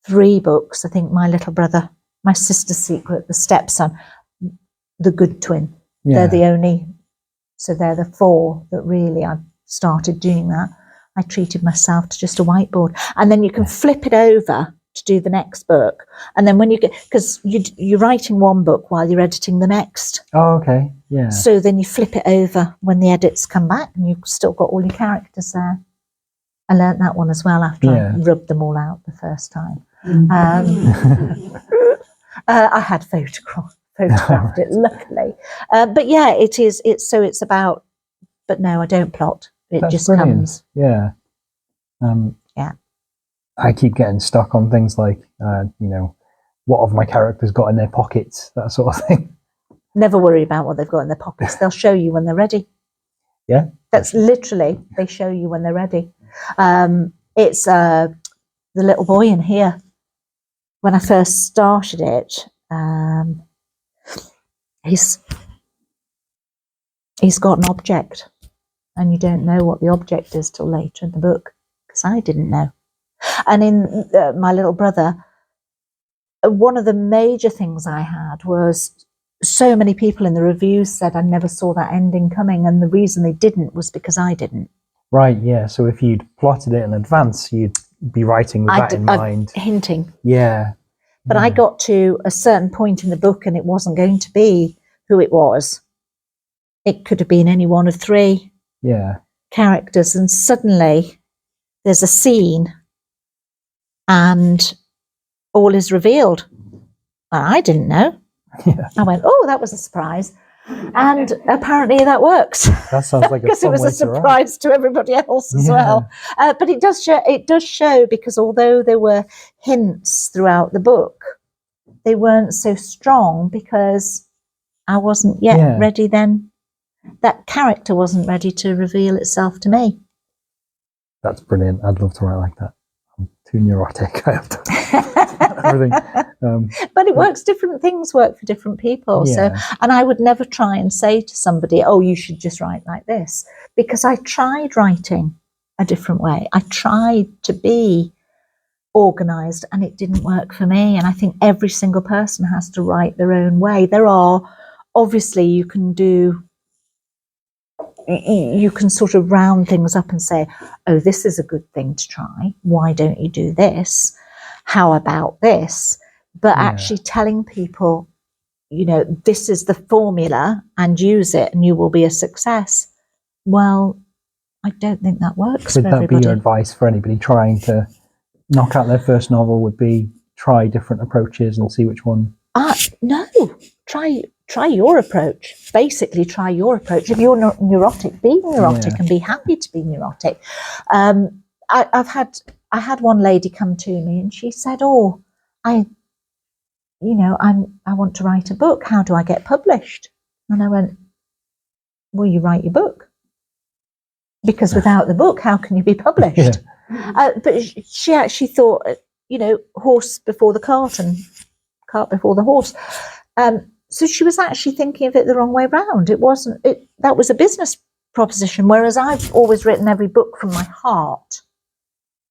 3 books. I think My Little Brother, My Sister's Secret, The Stepson, The Good Twin. Yeah. They're the only. So they're the 4 that really I've started doing that. I treated myself to just a whiteboard, and then you can flip it over to do the next book. And then when you get, because you're writing one book while you're editing the next. Oh, okay. Yeah. So then you flip it over when the edits come back, and you've still got all your characters there. I learnt that one as well after I rubbed them all out the first time. I had photographed it, luckily. But yeah, it's about, but no, I don't plot. It That's just brilliant. comes. Yeah. Yeah. I keep getting stuck on things like, what have my characters got in their pockets, that sort of thing. Never worry about what they've got in their pockets. They'll show you when they're ready. Yeah. That's literally, they show you when they're ready. It's the little boy in here. When I first started it, he's got an object, and you don't know what the object is till later in the book, because I didn't know. And in My Little Brother, one of the major things I had was so many people in the reviews said I never saw that ending coming, and the reason they didn't was because I didn't. Right, yeah. So if you'd plotted it in advance, you'd be writing with that in mind. Hinting. Yeah. But I got to a certain point in the book, and it wasn't going to be who it was. It could have been any one of 3 characters, and suddenly there's a scene and all is revealed. And I didn't know. Yeah. I went, oh, that was a surprise. And apparently that works. That sounds like a because it fun was way a to write. surprise to everybody else as well. But it does show, because although there were hints throughout the book, they weren't so strong because I wasn't yet ready then. That character wasn't ready to reveal itself to me. That's brilliant. I'd love to write like that. I'm too neurotic. I have to everything. But it works. Different things work for different people. So, and I would never try and say to somebody, "Oh, you should just write like this," because I tried writing a different way. I tried to be organised, and it didn't work for me. And I think every single person has to write their own way. There are obviously you can sort of round things up and say, oh, this is a good thing to try. Why don't you do this? How about this? But actually telling people, this is the formula and use it and you will be a success. Well, I don't think that works Would for that everybody. be your advice for anybody trying to knock out their first novel? Would be try different approaches and see which one? No, try your approach. Basically, try your approach. If you're not neurotic, be neurotic and be happy to be neurotic. I had one lady come to me and she said, "Oh, I want to write a book. How do I get published?" And I went, well, you write your book. Because without the book, how can you be published? But she actually thought, horse before the cart and cart before the horse. So she was actually thinking of it the wrong way round. It wasn't. That was a business proposition. Whereas I've always written every book from my heart.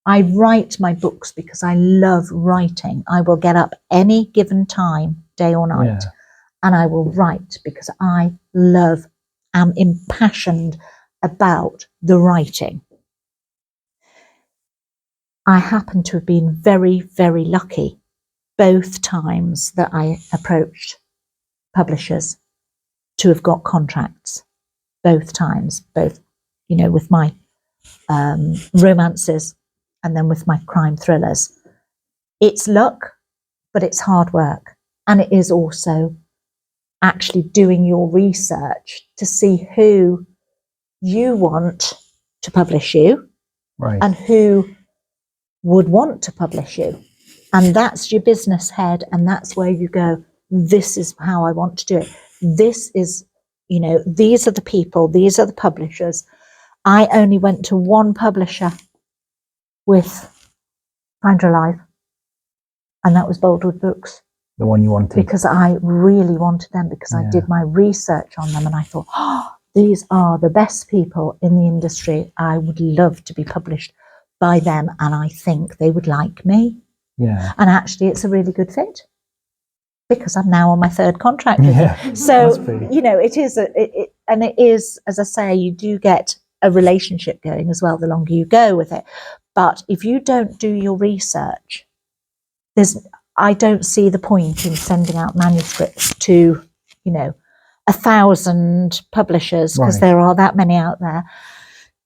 I write my books because I love writing. I will get up any given time, day or night, and I will write because I am impassioned about the writing. I happen to have been very, very lucky both times that I approached publishers to have got contracts. Both times, with my romances and then with my crime thrillers. It's luck, but it's hard work. And it is also actually doing your research to see who you want to publish you, right, and who would want to publish you. And that's your business head, and that's where you go, this is how I want to do it. This is, these are the people, these are the publishers. I only went to one publisher with Find Alive, and that was Boldwood Books. the one you wanted. Because I really wanted them, because I did my research on them, and I thought, these are the best people in the industry. I would love to be published by them, and I think they would like me. Yeah. And actually, it's a really good fit, because I'm now on my third contract with them. So, it is, as I say, you do get a relationship going as well the longer you go with it. But if you don't do your research, I don't see the point in sending out manuscripts to, 1,000 publishers, because there are that many out there,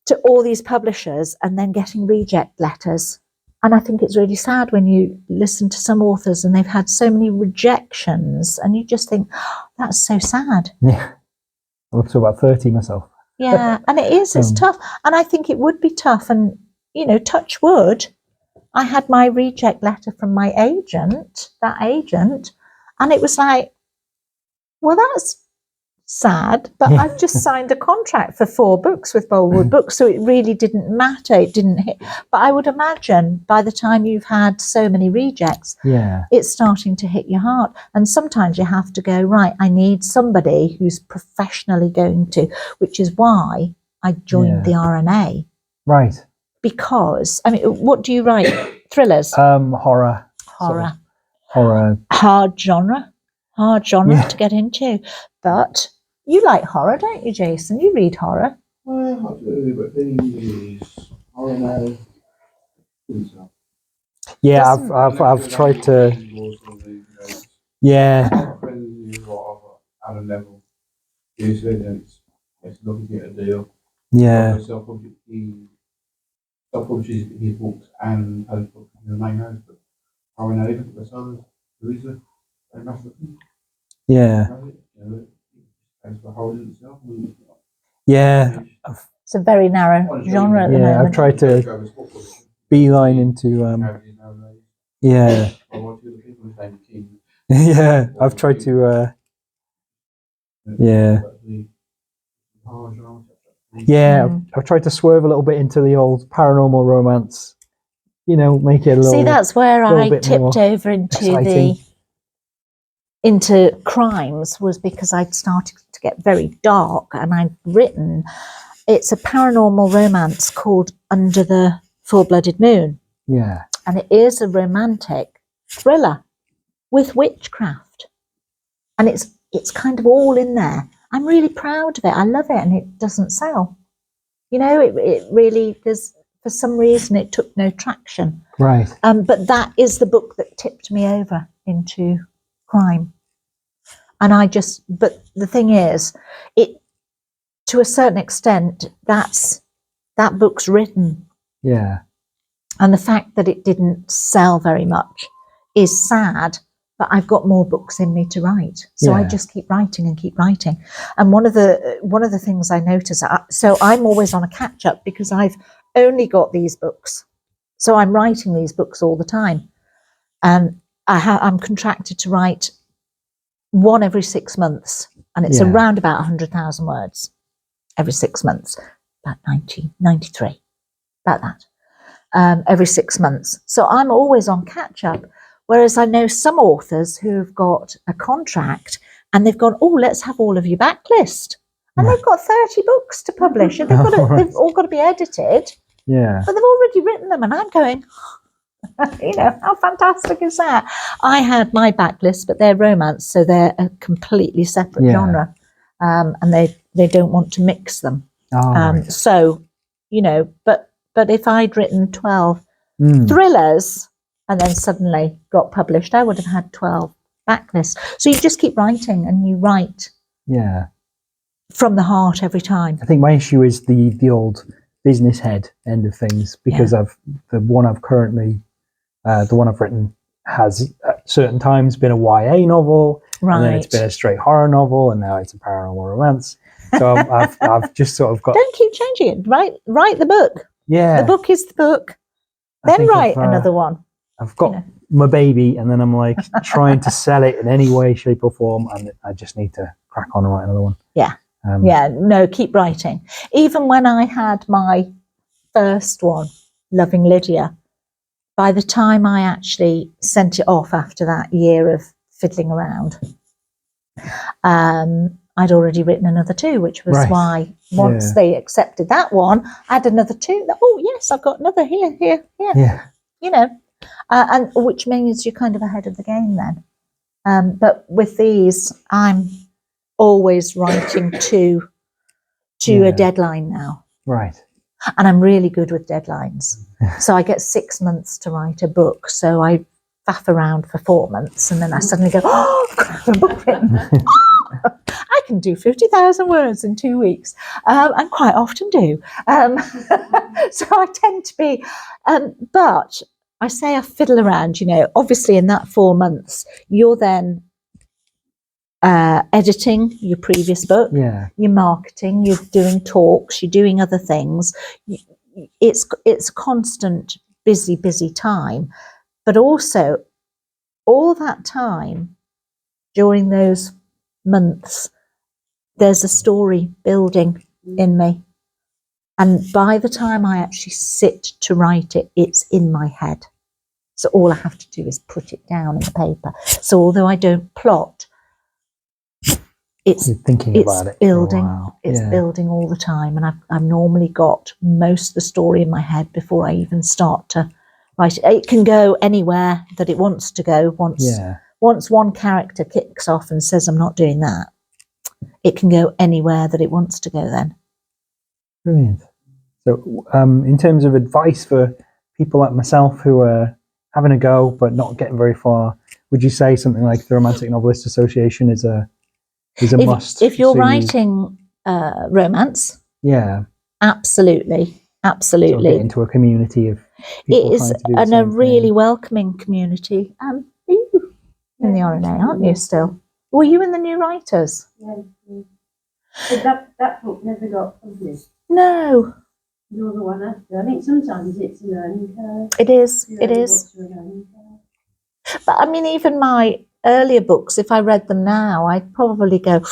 to all these publishers, and then getting reject letters. And I think it's really sad when you listen to some authors and they've had so many rejections, and you just think, that's so sad. Yeah. I'm up to about 30 myself. Yeah, and it is, it's tough. And I think it would be tough. And, touch wood, I had my reject letter from my agent, and it was like, well, that's sad, but I've just signed a contract for 4 books with Boldwood Books, so it really didn't matter. It didn't hit. But I would imagine by the time you've had so many rejects, it's starting to hit your heart. And sometimes you have to go, right, I need somebody who's professionally going to, which is why I joined the RNA. Right. Because, what do you write? Thrillers? Horror. Horror. Sort of horror. Hard genre to get into. But you like horror, don't you, Jason? You read horror. Well, I do, but thing is, horror now. Yeah, I've tried to. Yeah. At a level, usually it's looking at a deal. Yeah. Self-publishes his books and has books in the main house, but horror now, even the son, there is a massive thing. Yeah. Yeah. It's a very narrow genre at the moment. I've tried to beeline into yeah. Yeah, I've tried to I've tried to swerve a little bit into the old paranormal romance, make it a little. See, that's where I tipped over into exciting. into crimes, was because I'd started to get very dark, and I'd written, it's a paranormal romance called Under the Full-Blooded Moon. Yeah. And it is a romantic thriller with witchcraft. And it's kind of all in there. I'm really proud of it. I love it, and it doesn't sell. It really, for some reason, it took no traction. Right. But that is the book that tipped me over into crime. And but the thing is, to a certain extent, that book's written. Yeah. And the fact that it didn't sell very much is sad, but I've got more books in me to write. So I just keep writing and keep writing. And one of the things I notice, so I'm always on a catch up, because I've only got these books. So I'm writing these books all the time. And I'm contracted to write one every 6 months, and it's around about 100,000 words. every 6 months, about 93, about that, every 6 months. So I'm always on catch up. Whereas I know some authors who've got a contract and they've gone, oh, let's have all of your backlist. And they've got 30 books to publish and they've all got to be edited. Yeah. But they've already written them. And I'm going, how fantastic is that? I had my backlist, but they're romance, so they're a completely separate genre. And they don't want to mix them. Oh, right. So, but if I'd written 12 thrillers and then suddenly got published, I would have had 12 backlists. So you just keep writing and you write from the heart every time. I think my issue is the old business head end of things, because the one I've written has at certain times been a YA novel, and then it's been a straight horror novel, and now it's a paranormal romance. So I've just sort of got. Don't keep changing it. Write the book. Yeah, the book is the book. Then write another one. I've got my baby, and then I'm like trying to sell it in any way, shape, or form, and I just need to crack on and write another one. No, keep writing. Even when I had my first one, Loving Lydia, by the time I actually sent it off after that year of fiddling around, I'd already written another 2, which was why once they accepted that one, I had another 2. Oh yes, I've got another here. Yeah. And which means you're kind of ahead of the game then. But with these, I'm always writing to a deadline now. Right. And I'm really good with deadlines. So I get 6 months to write a book. So I faff around for 4 months and then I suddenly go, oh, I've got to have a book written. I can do 50,000 words in 2 weeks. And quite often do. So I tend to be, but I say I fiddle around, obviously in that 4 months, you're then editing your previous book, you're marketing, you're doing talks, you're doing other things. It's constant busy time, but also all that time during those months, there's a story building in me, and by the time I actually sit to write it, it's in my head. So all I have to do is put it down on the paper. So although I don't plot, it's thinking about it building. It's building all the time, and I've normally got most of the story in my head before I even start to write it. It can go anywhere that it wants to go. Once one character kicks off and says, "I'm not doing that," it can go anywhere that it wants to go. Then. Brilliant. So, in terms of advice for people like myself who are having a go but not getting very far, would you say something like the Romantic Novelist Association is a must? If you're writing romance, absolutely. So get into a community of people. It is a really welcoming community. You in the RNA, aren't you still? Were you in the New Writers? Yeah. But that book never got published. No. Nor the one after. I think sometimes it's a learning curve. It is. But I mean, even my earlier books, if I read them now, I'd probably go, a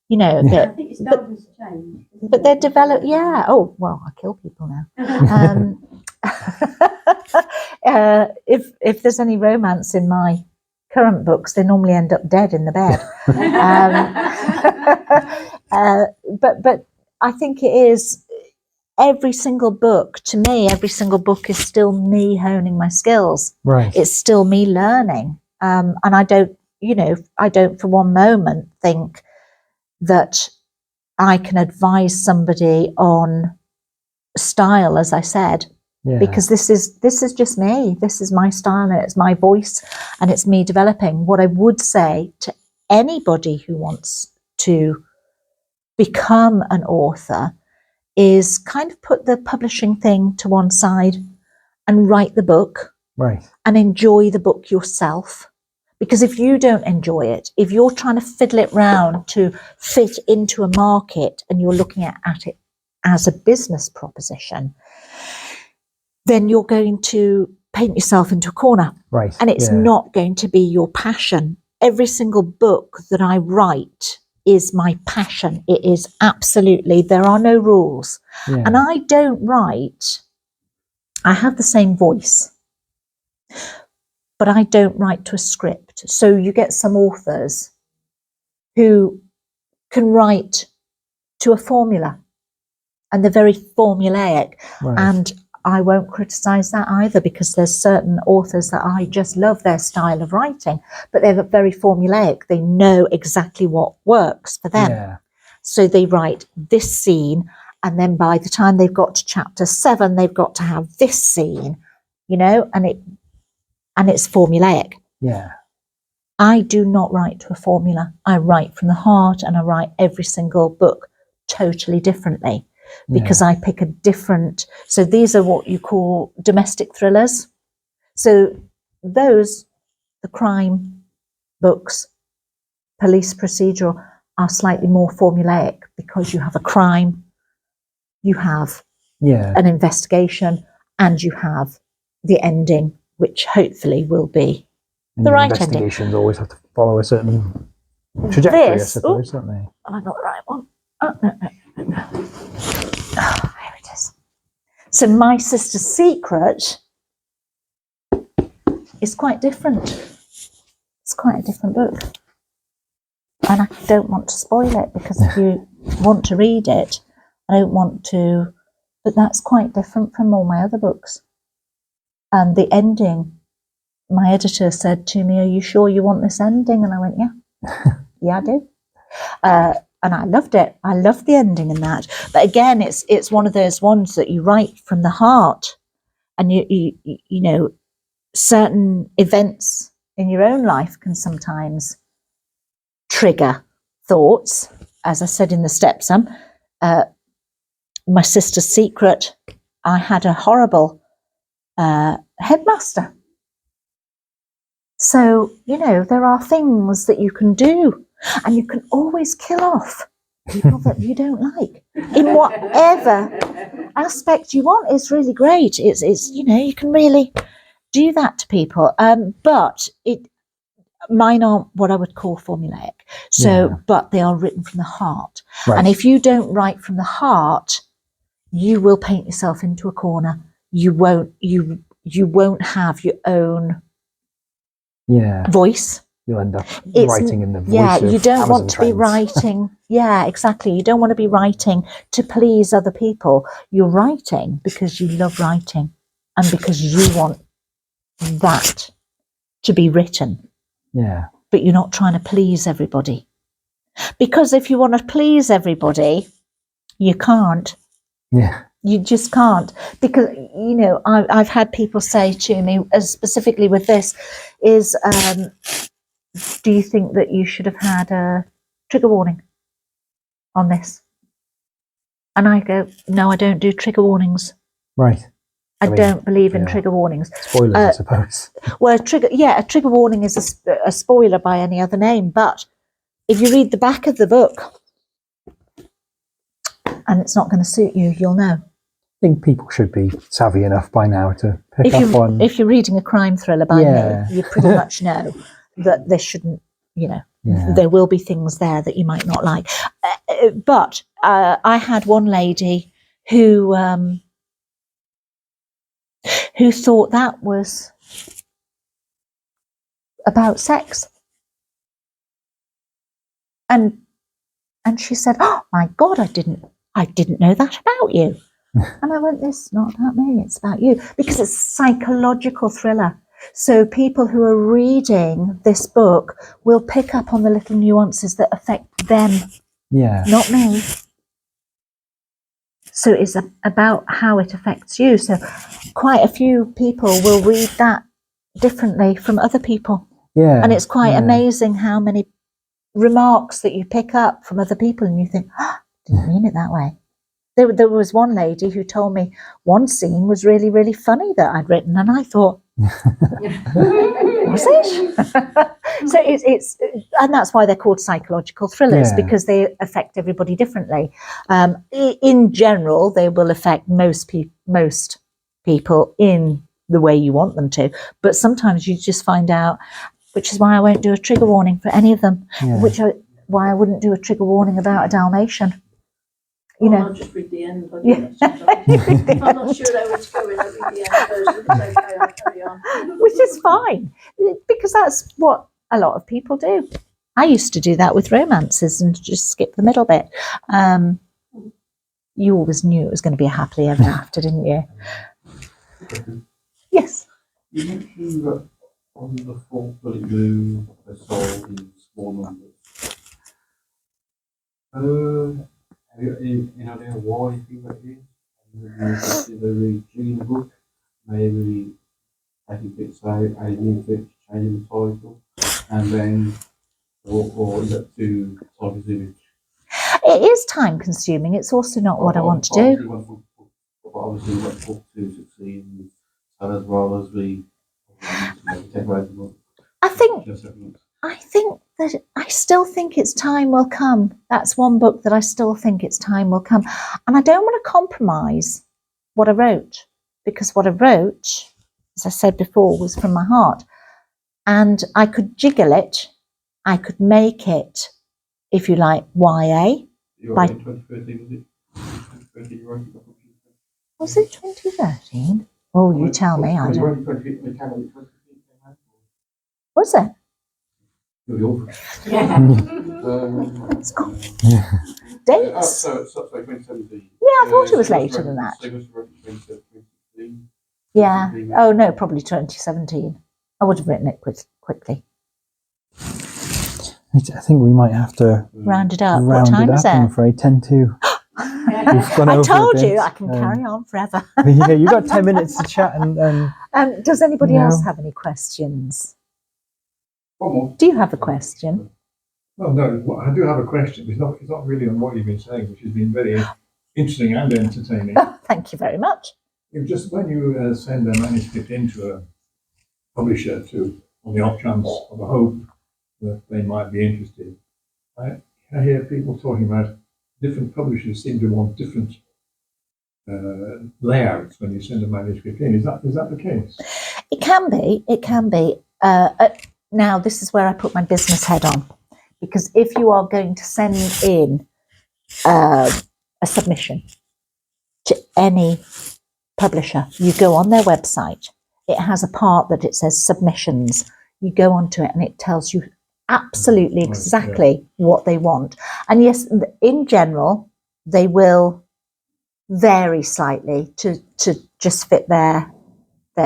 bit. I think it's starting to change. But they're developed. Yeah. Oh well, I kill people now. If there's any romance in my current books, they normally end up dead in the bed. But I think it is. Every single book, to me, every single book is still me honing my skills. Right. It's still me learning. And I don't for one moment think that I can advise somebody on style, as I said, because this is just me. This is my style and it's my voice and it's me developing. What I would say to anybody who wants to become an author is kind of put the publishing thing to one side and write the book, and enjoy the book yourself. Because if you don't enjoy it, if you're trying to fiddle it round to fit into a market and you're looking at it as a business proposition, then you're going to paint yourself into a corner. Right. And it's not going to be your passion. Every single book that I write is my passion. It is absolutely, there are no rules. Yeah. And I don't write, I have the same voice, but I don't write to a script. So you get some authors who can write to a formula, and they're very formulaic. Right. And I won't criticize that either, because there's certain authors that I just love their style of writing, but they're very formulaic. They know exactly what works for them. Yeah. So they write this scene, and then by the time they've got to chapter 7, they've got to have this scene, you know, and it's formulaic. Yeah. I do not write to a formula. I write from the heart, and I write every single book totally differently, because I pick a different, so these are what you call domestic thrillers. So those, the crime books, police procedural, are slightly more formulaic, because you have a crime, you have an investigation, and you have the ending, which hopefully will be and the your right ending. investigations always have to follow a certain trajectory, I suppose, don't they? Have I got the right one? Oh, no. Oh, here it is. So My Sister's Secret is quite different. It's quite a different book. And I don't want to spoil it, because if you want to read it, I don't want to, but that's quite different from all my other books. And the ending, my editor said to me, "Are you sure you want this ending?" And I went, "Yeah, yeah, I do." And I loved it. I loved the ending in that. But again, it's one of those ones that you write from the heart, and you know, certain events in your own life can sometimes trigger thoughts. As I said in the Stepson, My Sister's Secret, I had a horrible headmaster. So, you know, there are things that you can do, and you can always kill off people that you don't like in whatever aspect you want. It's really great. It's you know, you can really do that to people. But mine aren't what I would call formulaic. So, but they are written from the heart. Right. And if you don't write from the heart, you will paint yourself into a corner. You won't have your own voice. You'll end up writing in the voice of you don't Amazon want to be trends. writing. Yeah, exactly. You don't want to be writing to please other people. You're writing because you love writing, and because you want that to be written. Yeah. But you're not trying to please everybody. Because if you want to please everybody, you can't. Yeah. You just can't, because, you know, I've had people say to me, as specifically with this, is, do you think that you should have had a trigger warning on this? And I go, no, I don't do trigger warnings. Right. I don't believe in trigger warnings. Spoilers, I suppose. Well, a trigger warning is a spoiler by any other name. But if you read the back of the book and it's not going to suit you, you'll know. I think people should be savvy enough by now to pick up on. If you're reading a crime thriller by me, you pretty much know that there shouldn't, you know, there will be things there that you might not like. But I had one lady who thought that was about sex, and she said, "Oh my God, I didn't know that about you." And I went, "It's not about me, it's about you," because it's a psychological thriller. So people who are reading this book will pick up on the little nuances that affect them, not me. So it's about how it affects you. So quite a few people will read that differently from other people. Yeah. And it's quite amazing how many remarks that you pick up from other people, and you think, "Oh, didn't mean it that way." There was one lady who told me one scene was really, really funny that I'd written, and I thought, was it? So it's and that's why they're called psychological thrillers, because they affect everybody differently. In general, they will affect most people in the way you want them to, but sometimes you just find out, which is why I won't do a trigger warning for any of them, which why I wouldn't do a trigger warning about a Dalmatian. You Well, know, I'll just read the end. I do Yeah. that sometimes. If I'm not sure how it's going, I'll read the end first. If it's okay, I'll carry on. which is fine because that's what a lot of people do. I used to do that with romances and just skip the middle bit. You always knew it was going to be a happily ever after, didn't you? Yes. You mentioned that on the fourth bloody moon, they sold in small numbers. Have you any idea why you think that is? Consider rejigging the book, maybe taking bits out, adding bits, changing the title, and then, or is that too time consuming? It is time consuming. It's also not what I want to do. Obviously, we want book to succeed, and as well as we take away the book. I think that I still think its time will come. That's one book that I still think its time will come. And I don't want to compromise what I wrote, because what I wrote, as I said before, was from my heart. And I could jiggle it. I could make it, if you like, YA. You By- were in 2013, was it? 2013 you wrote the book? Was it 2013? Oh, you tell me. I You don't. wrote in 2015, it came out in 2015, Was it? You're the author. It's gone. Dates? Dates? So 2017. Yeah, I thought it was later than that. So it was written 2016. Yeah. Oh, no, probably 2017. I would have written it quickly. I think we might have to Round it up. round What time it is up, I'm it? afraid. 10-2. We've gone I over a told bit. you I can carry on forever. Yeah, you've got 10 minutes to chat and Does anybody No. else have any questions? One more. Do you have a question? Well, no, I do have a question. It's not really on what you've been saying, which has been very interesting and entertaining. Oh, thank you very much. Just when you send a manuscript into a publisher on the off chance of a hope that they might be interested, I hear people talking about different publishers seem to want different layouts when you send a manuscript in. Is that the case? It can be. It can be. Now, this is where I put my business head on, because if you are going to send in a submission to any publisher, you go on their website. It has a part that it says submissions. You go onto it and it tells you absolutely Right, exactly what they want. And yes, in general, they will vary slightly to just fit their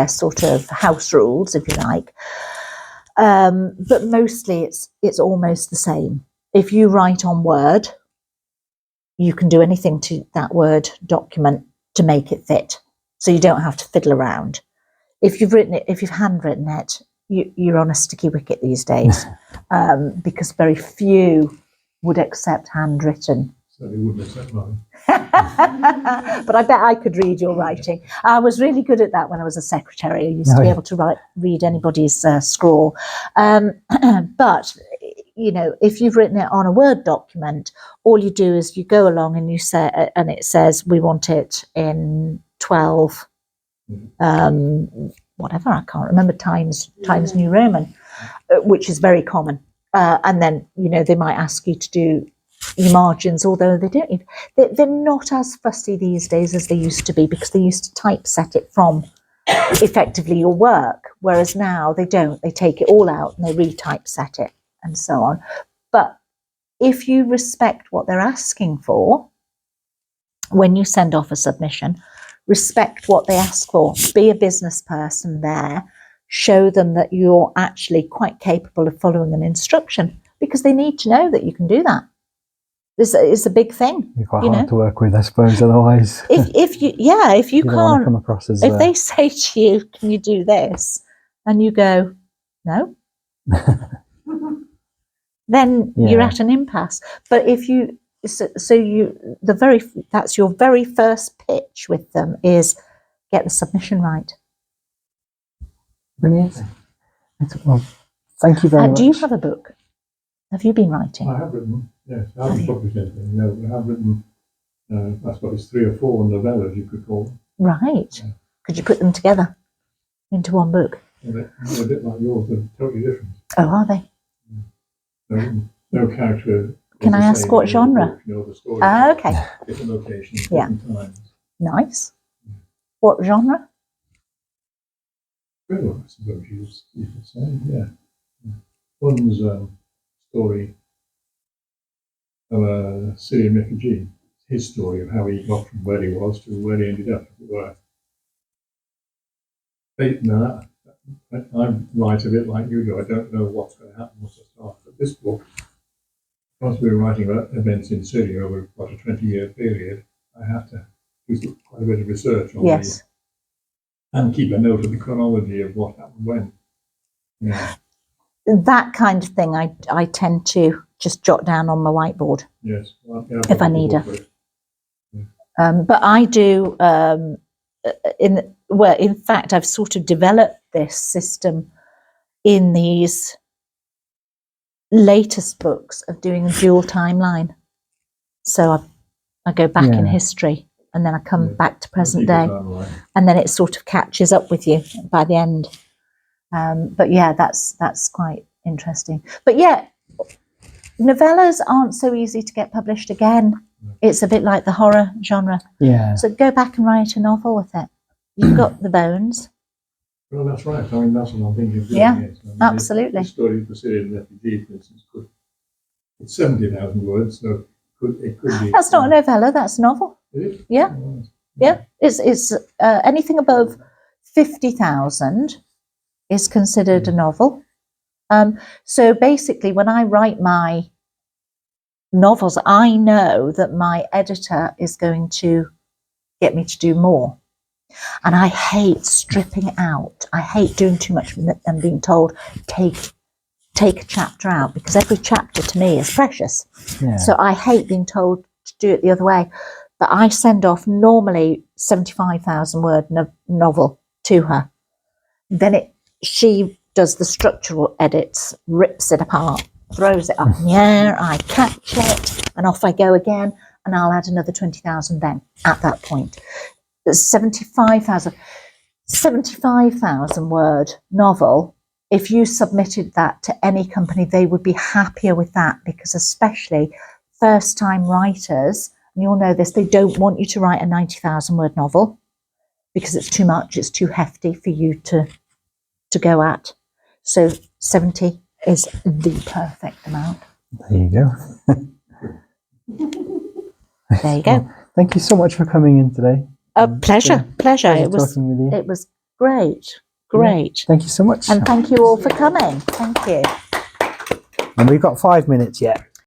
sort of house rules, if you like. But mostly it's almost the same. If you write on Word, you can do anything to that Word document to make it fit. So you don't have to fiddle around. If you've written it, if you've handwritten it, you're on a sticky wicket these days, because very few would accept handwritten. So they wouldn't accept mine. But I bet I could read your writing. I was really good at that when I was a secretary. I used to be able to read anybody's scrawl. But, you know, if you've written it on a Word document, all you do is you go along and you say, and it says, we want it in 12, whatever, I can't remember, Times New Roman, which is very common. And then, you know, they might ask you to do your margins, although they're not as fussy these days as they used to be, because they used to typeset it from effectively your work, whereas now they don't. They take it all out and they retypeset it and so on. But if you respect what they're asking for when you send off a submission, respect what they ask for, be a business person there, show them that you're actually quite capable of following an instruction, because they need to know that you can do that. This is a big thing. you're quite hard to work with, I suppose, otherwise. If you don't want to can't, come across as if they say to you, can you do this? And you go, no, then you're at an impasse. But if you, that's your very first pitch with them is get the submission right. Brilliant. Well, thank you very much. Do you have a book? Have you been writing? I have written, yes. I haven't published anything, no, but I have written, I suppose, 3 or 4 novellas, you could call them. Right. Yeah. Could you put them together into one book? They're a bit like yours, they're totally different. Oh, are they? So No character. Can I ask what genre? You know, the story. Okay, Different locations, Yeah. different times. nice. What genre? Well, I suppose you could say, yeah. One's story of a Syrian refugee, his story of how he got from where he was to where he ended up, as it were. Now, I write a bit like you do. I don't know what's going to happen once I start. But this book, because we're writing about events in Syria over quite a 20-year period, I have to do quite a bit of research on Yes. and keep a note of the chronology of what happened when. Yeah. That kind of thing I tend to just jot down on my whiteboard. Yes. Well, yeah, If I need her. But I do, in fact, I've sort of developed this system in these latest books of doing a dual timeline. So I go back in Yeah. history and then I come Yeah. back to present day, Right. and then it sort of catches up with you by the end. But yeah, that's quite interesting. But yeah, novellas aren't so easy to get published again. It's a bit like the horror genre. Yeah. So go back and write a novel with it. You've got the bones. Well, that's right. I mean, that's what I'm thinking of doing. Yeah, yes. I mean, absolutely. The story of the Syrian refugee, for instance, it's 70,000 words, so it could be. That's not a novella, that's a novel. Is it? Yeah. Oh, right. Yeah, it's anything above 50,000 is considered a novel. So basically, when I write my novels, I know that my editor is going to get me to do more. And I hate stripping out. I hate doing too much and being told, take a chapter out, because every chapter to me is precious. Yeah. So I hate being told to do it the other way. But I send off normally 75,000 word novel to her. Then she does the structural edits, rips it apart, throws it up in the air, I catch it, and off I go again, and I'll add another 20,000 then at that point. 75,000 word novel, if you submitted that to any company, they would be happier with that, because especially first time writers, and you'll know this, they don't want you to write a 90,000 word novel because it's too much, it's too hefty for you to go at. So 70 is the perfect amount. There you go. There you go. Thank you so much for coming in today. A pleasure. Talking with you. It was great. Great. Thank you so much. And thank you all for coming. Thank you. And we've got 5 minutes yet.